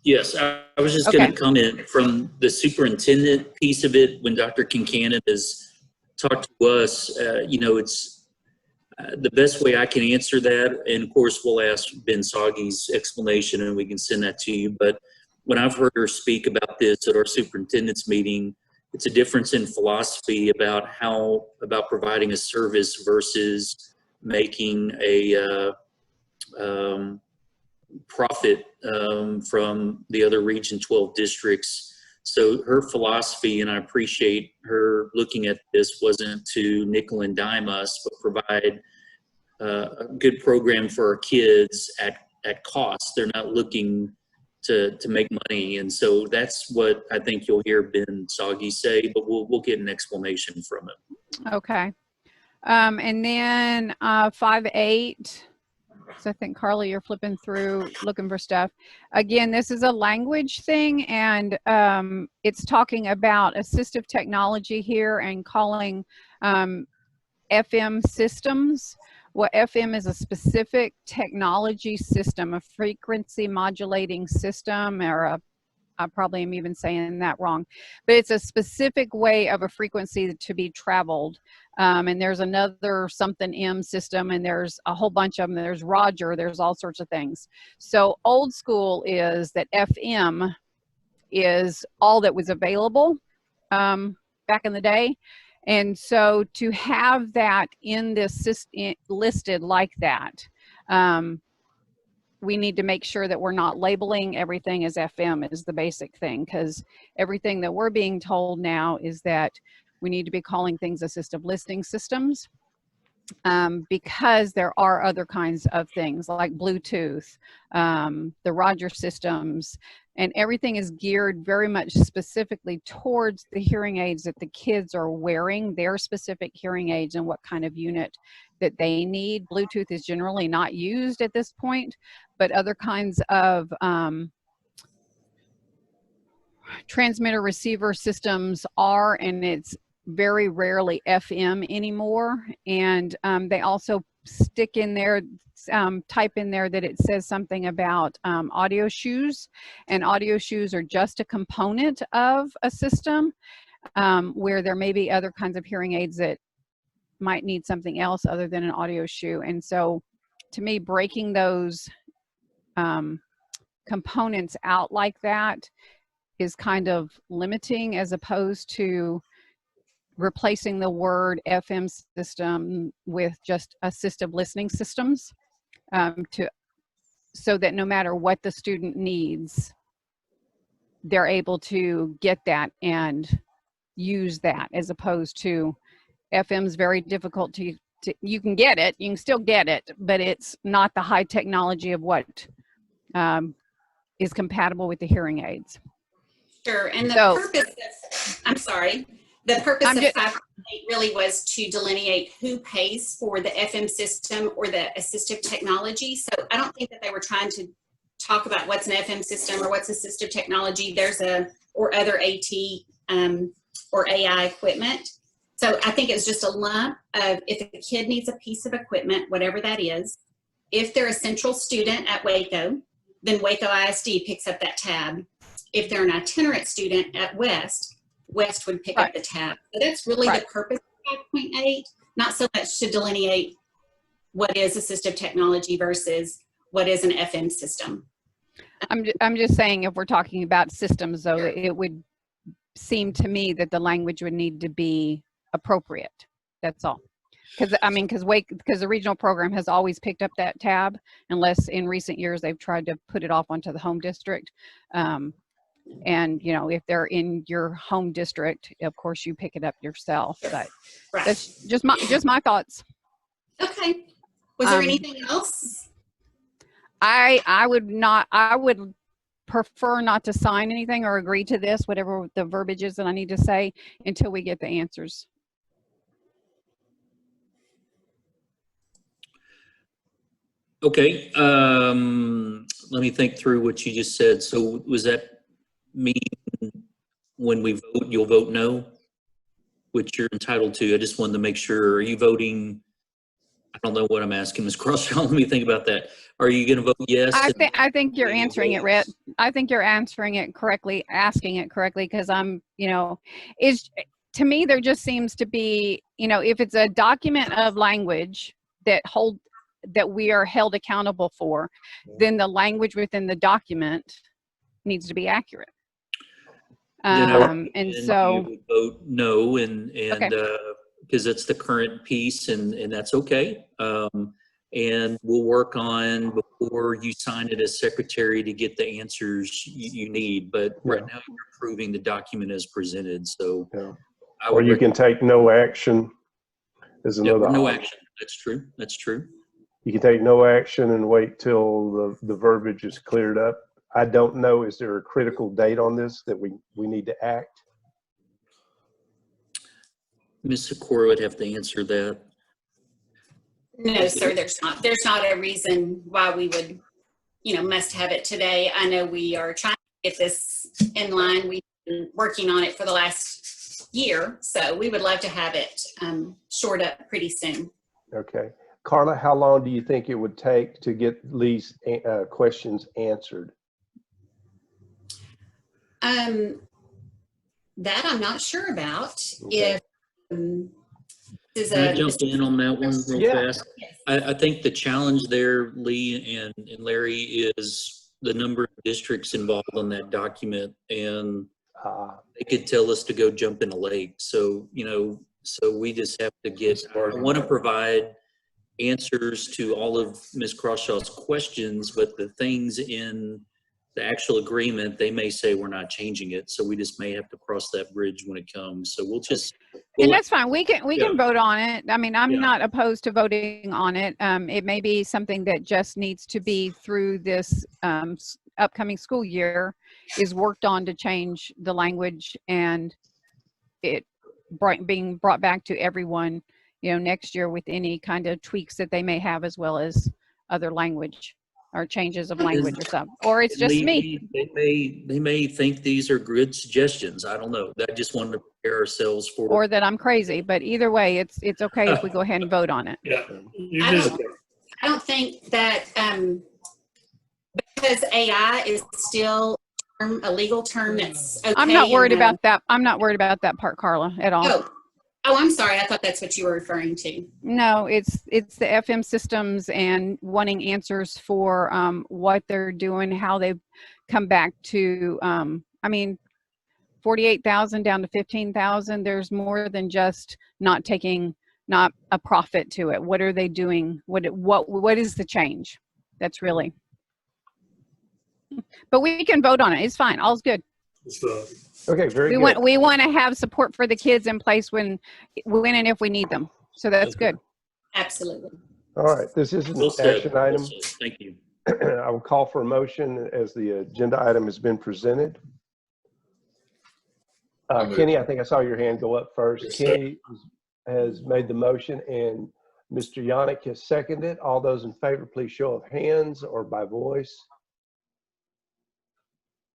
[SPEAKER 3] Yes, I was just going to comment from the superintendent piece of it. When Dr. Kincannon has talked to us, it's the best way I can answer that. And of course, we'll ask Ben Soggy's explanation and we can send that to you. But when I've heard her speak about this at our superintendent's meeting, it's a difference in philosophy about providing a service versus making a profit from the other Region 12 districts. So her philosophy, and I appreciate her looking at this, wasn't to nickel and dime us, but provide a good program for our kids at cost. They're not looking to make money. And so that's what I think you'll hear Ben Soggy say, but we'll get an explanation from him.
[SPEAKER 5] Okay. And then 5.8. So I think, Carly, you're flipping through looking for stuff. Again, this is a language thing, and it's talking about assistive technology here and calling FM systems. Well, FM is a specific technology system, a frequency modulating system, or I probably am even saying that wrong, but it's a specific way of a frequency to be traveled. And there's another something M system, and there's a whole bunch of them. There's Roger, there's all sorts of things. So old school is that FM is all that was available back in the day. And so to have that in this listed like that, we need to make sure that we're not labeling everything as FM is the basic thing, because everything that we're being told now is that we need to be calling things assistive listening systems, because there are other kinds of things like Bluetooth, the Roger systems, and everything is geared very much specifically towards the hearing aids that the kids are wearing, their specific hearing aids and what kind of unit that they need. Bluetooth is generally not used at this point, but other kinds of transmitter receiver systems are, and it's very rarely FM anymore. And they also stick in there, type in there that it says something about audio shoes, and audio shoes are just a component of a system, where there may be other kinds of hearing aids that might need something else other than an audio shoe. And so to me, breaking those components out like that is kind of limiting, as opposed to replacing the word FM system with just assistive listening systems, so that no matter what the student needs, they're able to get that and use that, as opposed to FM is very difficult to you can get it, you can still get it, but it's not the high technology of what is compatible with the hearing aids.
[SPEAKER 9] Sure, and the purpose of, I'm sorry, the purpose of 5.8 really was to delineate who pays for the FM system or the assistive technology. So I don't think that they were trying to talk about what's an FM system or what's assistive technology. There's or other AT or AI equipment. So I think it's just a lump of, if a kid needs a piece of equipment, whatever that is, if they're a central student at Waco, then Waco ISD picks up that tab. If they're an itinerant student at West would pick up the tab. So that's really the purpose of 5.8, not so much to delineate what is assistive technology versus what is an FM system.
[SPEAKER 5] I'm just saying, if we're talking about systems, though, it would seem to me that the language would need to be appropriate. That's all. Because the regional program has always picked up that tab, unless in recent years they've tried to put it off onto the home district. And if they're in your home district, of course you pick it up yourself. But that's just my thoughts.
[SPEAKER 9] Okay. Was there anything else?
[SPEAKER 5] I would prefer not to sign anything or agree to this, whatever the verbiage is that I need to say, until we get the answers.
[SPEAKER 3] Okay, let me think through what you just said. So was that mean when we vote, you'll vote no, which you're entitled to? I just wanted to make sure. Are you voting? I don't know what I'm asking, Ms. Crosstraw. Let me think about that. Are you going to vote yes?
[SPEAKER 5] I think you're answering it, Rhett. I think you're answering it correctly, asking it correctly, because to me, there just seems to be, if it's a document of language that we are held accountable for, then the language within the document needs to be accurate. And so
[SPEAKER 3] you would vote no, and
[SPEAKER 5] okay.
[SPEAKER 3] Because that's the current piece, and that's okay. And we'll work on, before you sign it as secretary, to get the answers you need. But right now you're approving the document as presented. So,
[SPEAKER 1] or you can take no action as another
[SPEAKER 3] no
[SPEAKER 1] option.
[SPEAKER 3] action. That's true. That's true.
[SPEAKER 1] You can take no action and wait till the verbiage is cleared up. I don't know, is there a critical date on this that we need to act?
[SPEAKER 3] Ms. Sikora would have to answer that.
[SPEAKER 9] No, sir, there's not. There's not a reason why we would, must have it today. I know we are trying to get this in line. We've been working on it for the last year, so we would love to have it shored up pretty soon.
[SPEAKER 1] Okay. Carla, how long do you think it would take to get Lee's questions answered?
[SPEAKER 9] That I'm not sure about.
[SPEAKER 1] Okay.
[SPEAKER 9] If
[SPEAKER 3] Can I jump in on that one real
[SPEAKER 1] Yeah.
[SPEAKER 3] fast? I think the challenge there, Lee and Larry, is the number of districts involved on that document, and they could tell us to go jump in a lake. So, so we just have to I want to provide answers to all of Ms. Crawshaw's questions, but the things in the actual agreement, they may say we're not changing it. So we just may have to cross that bridge when it comes. So
[SPEAKER 5] and that's fine. We can vote on it. I mean, I'm not opposed to voting on it. It may be something that just needs to be through this upcoming school year is worked on to change the language and it being brought back to everyone, next year with any kind of tweaks that they may have, as well as other language or changes of language or something. Or it's just me.
[SPEAKER 3] They may think these are good suggestions. I don't know. I just wanted to prepare ourselves for.
[SPEAKER 5] Or that I'm crazy, but either way, it's okay if we go ahead and vote on it.
[SPEAKER 3] Yeah.
[SPEAKER 9] I don't think that because AI is still a legal term that's okay.
[SPEAKER 5] I'm not worried about that. I'm not worried about that part, Carla, at all.
[SPEAKER 9] Oh, I'm sorry. I thought that's what you were referring to.
[SPEAKER 5] No, it's the FM systems and wanting answers for what they're doing, how they've come back to. I mean, 48,000 down to 15,000. There's more than just not a profit to it. What are they doing? What is the change? That's really. But we can vote on it. It's fine. All's good.
[SPEAKER 1] Okay, very good.
[SPEAKER 5] We want to have support for the kids in place when and if we need them. So that's good.
[SPEAKER 9] Absolutely.
[SPEAKER 1] All right, this is an action item.
[SPEAKER 3] Thank you.
[SPEAKER 1] I will call for a motion as the agenda item has been presented. Kenny, I think I saw your hand go up first. Kenny has made the motion and Mr. Yannick has seconded. All those in favor, please show of hands or by voice.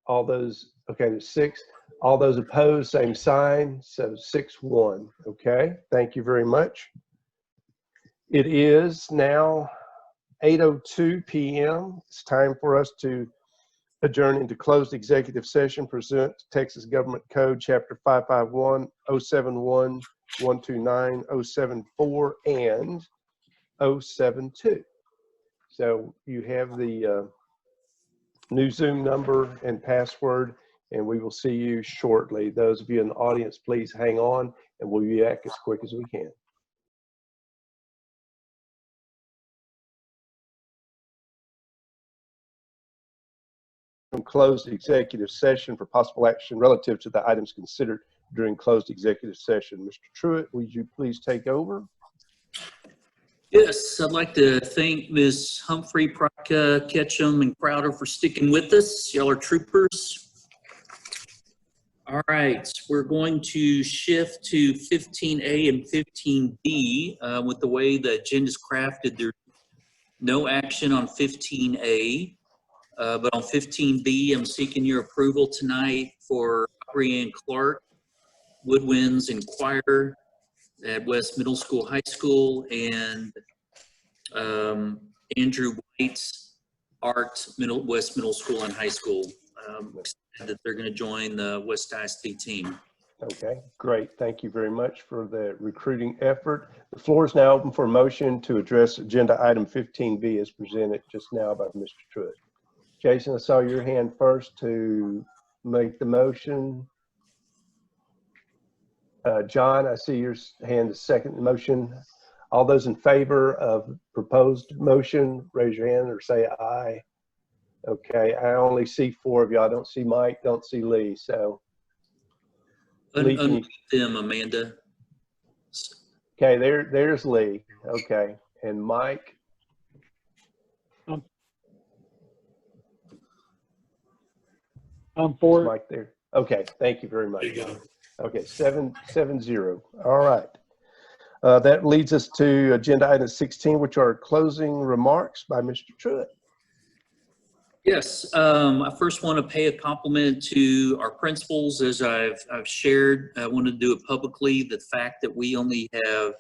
[SPEAKER 1] All those, okay, there's 6. All those opposed, same sign. So 6-1. Okay, thank you very much. It is now 8:02 p.m. It's time for us to adjourn into closed executive session pursuant to Texas Government Code Chapter 551, 071, 129, 074, and 072. So you have the new Zoom number and password, and we will see you shortly. Those of you in the audience, please hang on, and we'll be back as quick as we can. Closed executive session for possible action relative to the items considered during closed executive session. Mr. Truitt, would you please take over?
[SPEAKER 3] Yes, I'd like to thank Ms. Humphrey, Procka, Ketchum, and Crowder for sticking with us. Y'all are troopers. All right, we're going to shift to 15A and 15B. With the way the agenda is crafted, there's no action on 15A. But on 15B, I'm seeking your approval tonight for Brianne Clark, Woodwinds and Choir at West Middle School, High School, and Andrew White's Art, West Middle School and High School. Excited that they're going to join the West ISD team.
[SPEAKER 1] Okay, great. Thank you very much for the recruiting effort. The floor is now open for a motion to address agenda item 15B as presented just now by Mr. Truitt. Jason, I saw your hand first to make the motion. John, I see your hand to second the motion. All those in favor of proposed motion, raise your hand or say aye. Okay, I only see 4 of you. I don't see Mike, don't see Lee, so. Lee,
[SPEAKER 3] Unmute them, Amanda.
[SPEAKER 1] Okay, there's Lee. Okay, and Mike.
[SPEAKER 6] I'm for it.
[SPEAKER 1] Mike there. Okay, thank you very much. There you go. Okay, 7-0. All right. That leads us to agenda item 16, which are closing remarks by Mr. Truitt.
[SPEAKER 3] Yes, I first want to pay a compliment to our principals. As I've shared, I want to do it publicly. The fact that we only have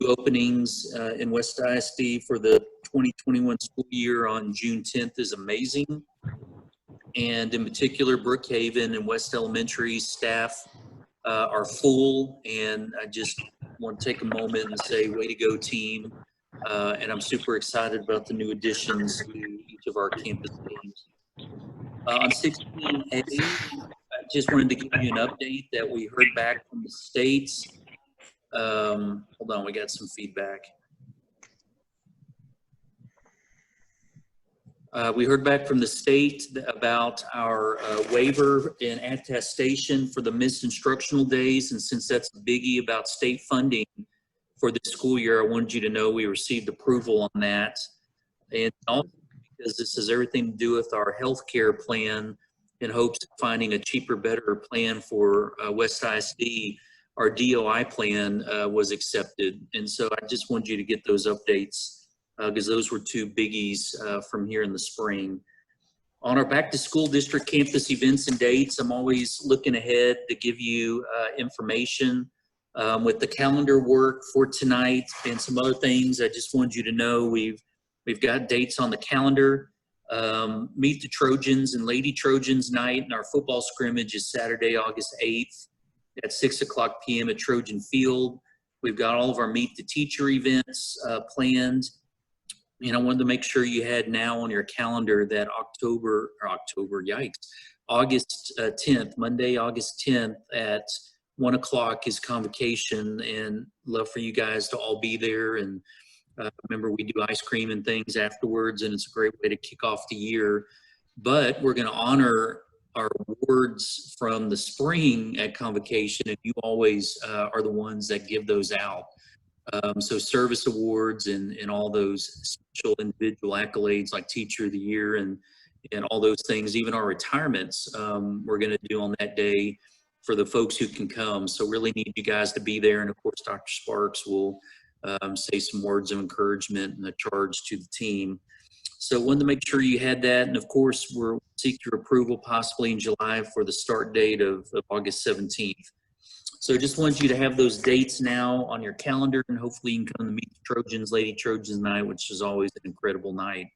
[SPEAKER 3] 2 openings in West ISD for the 2021 school year on June 10th is amazing. And in particular, Brookhaven and West Elementary staff are full. And I just want to take a moment and say, way to go, team. And I'm super excited about the new additions to each of our campus teams. On 16A, I just wanted to give you an update that we heard back from the states. Hold on, we got some feedback. We heard back from the state about our waiver and attestation for the missed instructional days. And since that's a biggie about state funding for this school year, I wanted you to know we received approval on that. And also because this has everything to do with our healthcare plan in hopes of finding a cheaper, better plan for West ISD, our DOI plan was accepted. And so I just wanted you to get those updates because those were 2 biggies from here in the spring. On our back to school district campus events and dates, I'm always looking ahead to give you information. With the calendar work for tonight and some other things, I just wanted you to know we've got dates on the calendar. Meet the Trojans and Lady Trojans night, and our football scrimmage is Saturday, August 8th at 6:00 p.m. at Trojan Field. We've got all of our Meet the Teacher events planned. And I wanted to make sure you had now on your calendar that August 10th, Monday, August 10th at 1:00 is convocation, and love for you guys to all be there. And remember, we do ice cream and things afterwards, and it's a great way to kick off the year. But we're going to honor our awards from the spring at convocation, and you always are the ones that give those out. So service awards and all those special individual accolades like Teacher of the Year and all those things, even our retirements, we're going to do on that day for the folks who can come. So really need you guys to be there. And of course, Dr. Sparks will say some words of encouragement and a charge to the team. So wanted to make sure you had that. And of course, we'll seek your approval possibly in July for the start date of August 17th. So just wanted you to have those dates now on your calendar, and hopefully you can come to meet the Trojans, Lady Trojans night, which is always an incredible night.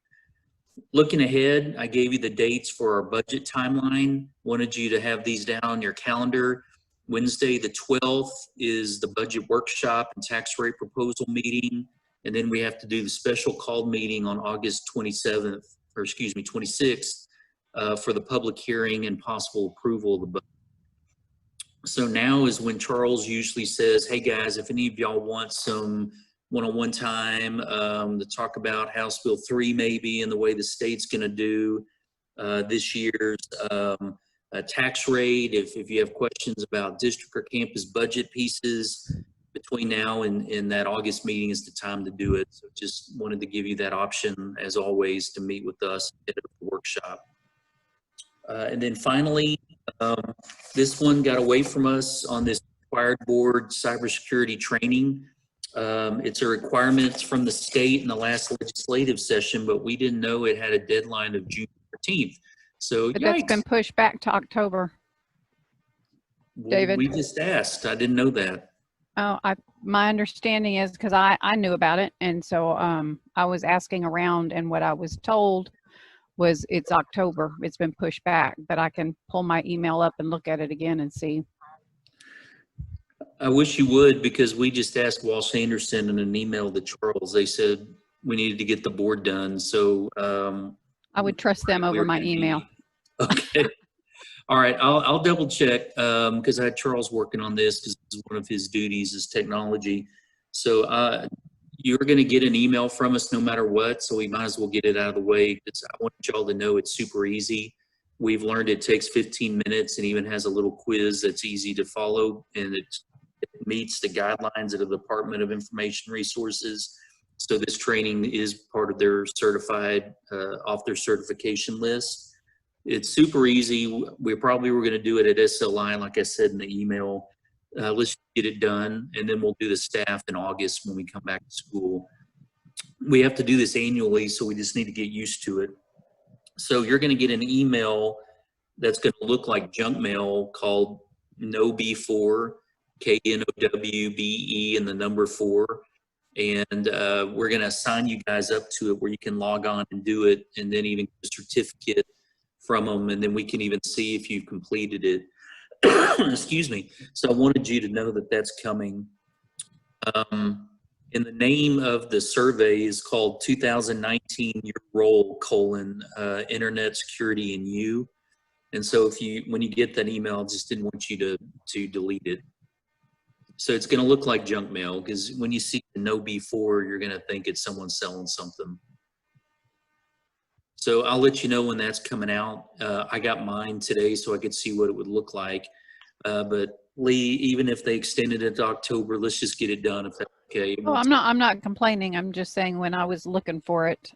[SPEAKER 3] Looking ahead, I gave you the dates for our budget timeline. Wanted you to have these down on your calendar. Wednesday, the 12th is the budget workshop and tax rate proposal meeting. And then we have to do the special called meeting on August 26th for the public hearing and possible approval of the budget. So now is when Charles usually says, hey guys, if any of y'all want some one-on-one time to talk about House Bill 3 maybe and the way the state's going to do this year's tax rate, if you have questions about district or campus budget pieces, between now and that August meeting is the time to do it. So just wanted to give you that option, as always, to meet with us at the workshop. And then finally, this one got away from us on this required board cybersecurity training. It's a requirement from the state in the last legislative session, but we didn't know it had a deadline of June 14th. So
[SPEAKER 5] But that's been pushed back to October. David?
[SPEAKER 3] We just asked. I didn't know that.
[SPEAKER 5] Oh, my understanding is because I knew about it, and so I was asking around, and what I was told was it's October. It's been pushed back, but I can pull my email up and look at it again and see.
[SPEAKER 3] I wish you would, because we just asked Walsh Anderson in an email to Charles. They said we needed to get the board done. So
[SPEAKER 5] I would trust them over my email.
[SPEAKER 3] Okay. All right. I'll double check because I had Charles working on this because one of his duties is technology. So you're going to get an email from us no matter what. So we might as well get it out of the way, because I want y'all to know it's super easy. We've learned it takes 15 minutes and even has a little quiz that's easy to follow, and it meets the guidelines of the Department of Information Resources. So this training is part of their certified, off their certification list. It's super easy. We probably were going to do it at SLI, like I said in the email, Let's get it done, and then we'll do the staff in August when we come back to school. We have to do this annually, so we just need to get used to it. So you're going to get an email that's going to look like junk mail called KNOWBE4, KNOWBE and the number 4. And we're going to assign you guys up to it where you can log on and do it, and then even get a certificate from them, and then we can even see if you've completed it. Excuse me. So I wanted you to know that that's coming. And the name of the survey is called 2019 Your Role, Internet Security and You. And so when you get that email, I just didn't want you to delete it. So it's going to look like junk mail, because when you see the KNOWBE4, you're going to think it's someone selling something. So I'll let you know when that's coming out. I got mine today so I could see what it would look like. But Lee, even if they extended it to October, let's just get it done if that's okay.
[SPEAKER 5] Oh, I'm not complaining. I'm just saying when I was looking for it,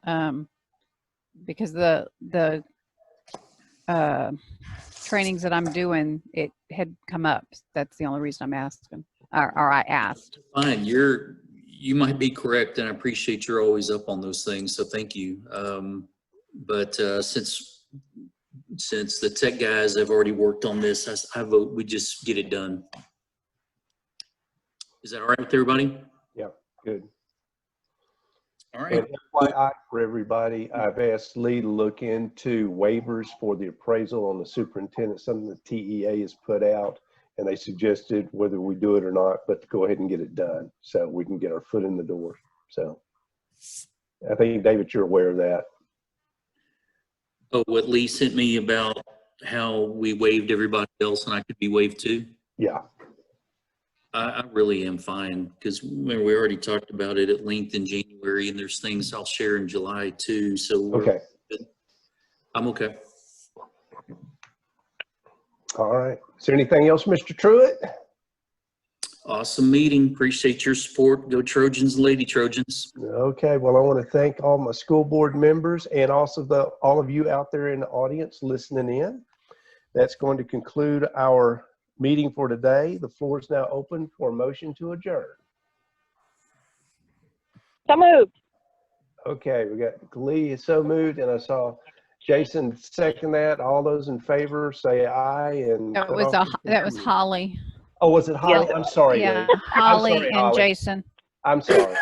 [SPEAKER 5] because the trainings that I'm doing, it had come up. That's the only reason I'm asking, or I asked.
[SPEAKER 3] Fine, you might be correct, and I appreciate you're always up on those things, so thank you. But since the tech guys have already worked on this, I vote we just get it done. Is that all right with everybody?
[SPEAKER 1] Yeah, good.
[SPEAKER 3] All right.
[SPEAKER 1] And FYI for everybody, I've asked Lee to look into waivers for the appraisal on the superintendent, something the TEA has put out, and they suggested whether we do it or not, but to go ahead and get it done so we can get our foot in the door. So I think, David, you're aware of that.
[SPEAKER 3] Oh, what Lee sent me about how we waived everybody else and I could be waived too?
[SPEAKER 1] Yeah.
[SPEAKER 3] I really am fine, because we already talked about it at length in January, and there's things I'll share in July too. So
[SPEAKER 1] Okay.
[SPEAKER 3] I'm okay.
[SPEAKER 1] All right. Is there anything else, Mr. Truitt?
[SPEAKER 3] Awesome meeting. Appreciate your support. Go Trojans, Lady Trojans.
[SPEAKER 1] Okay. Well, I want to thank all my school board members and also all of you out there in the audience listening in. That's going to conclude our meeting for today. The floor is now open for a motion to adjourn.
[SPEAKER 10] So moved.
[SPEAKER 1] Okay, we got Lee is so moved, and I saw Jason second that. All those in favor say aye. And
[SPEAKER 5] That was Holly.
[SPEAKER 1] Oh, was it Holly? I'm sorry.
[SPEAKER 5] Yeah,
[SPEAKER 1] Lee.
[SPEAKER 5] Holly
[SPEAKER 1] I'm sorry,
[SPEAKER 5] and
[SPEAKER 1] Holly.
[SPEAKER 5] Jason.
[SPEAKER 1] I'm sorry.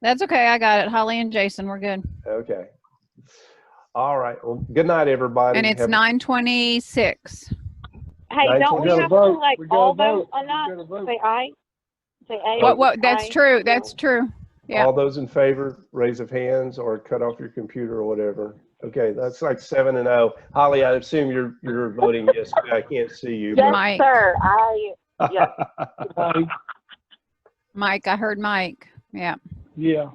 [SPEAKER 5] That's okay. I got it. Holly and Jason. We're good.
[SPEAKER 1] Okay. All right. Well, good night, everybody.
[SPEAKER 5] And it's 9:26.
[SPEAKER 10] Hey, don't we
[SPEAKER 1] We gotta
[SPEAKER 10] have
[SPEAKER 6] vote.
[SPEAKER 10] to like
[SPEAKER 6] We gotta
[SPEAKER 10] all vote
[SPEAKER 6] vote.
[SPEAKER 10] on
[SPEAKER 6] We
[SPEAKER 10] that?
[SPEAKER 6] gotta vote.
[SPEAKER 10] Say aye. Say aye.
[SPEAKER 5] What? That's
[SPEAKER 10] Aye.
[SPEAKER 5] true. That's true. Yeah.
[SPEAKER 1] All those in favor, raise of hands or cut off your computer or whatever. Okay, that's like 7-0. Holly, I assume you're voting yes. I can't see you.
[SPEAKER 10] Yes,
[SPEAKER 5] Mike.
[SPEAKER 10] sir. Yeah.
[SPEAKER 6] Aye.
[SPEAKER 5] Mike, I heard Mike. Yeah.
[SPEAKER 6] Yeah.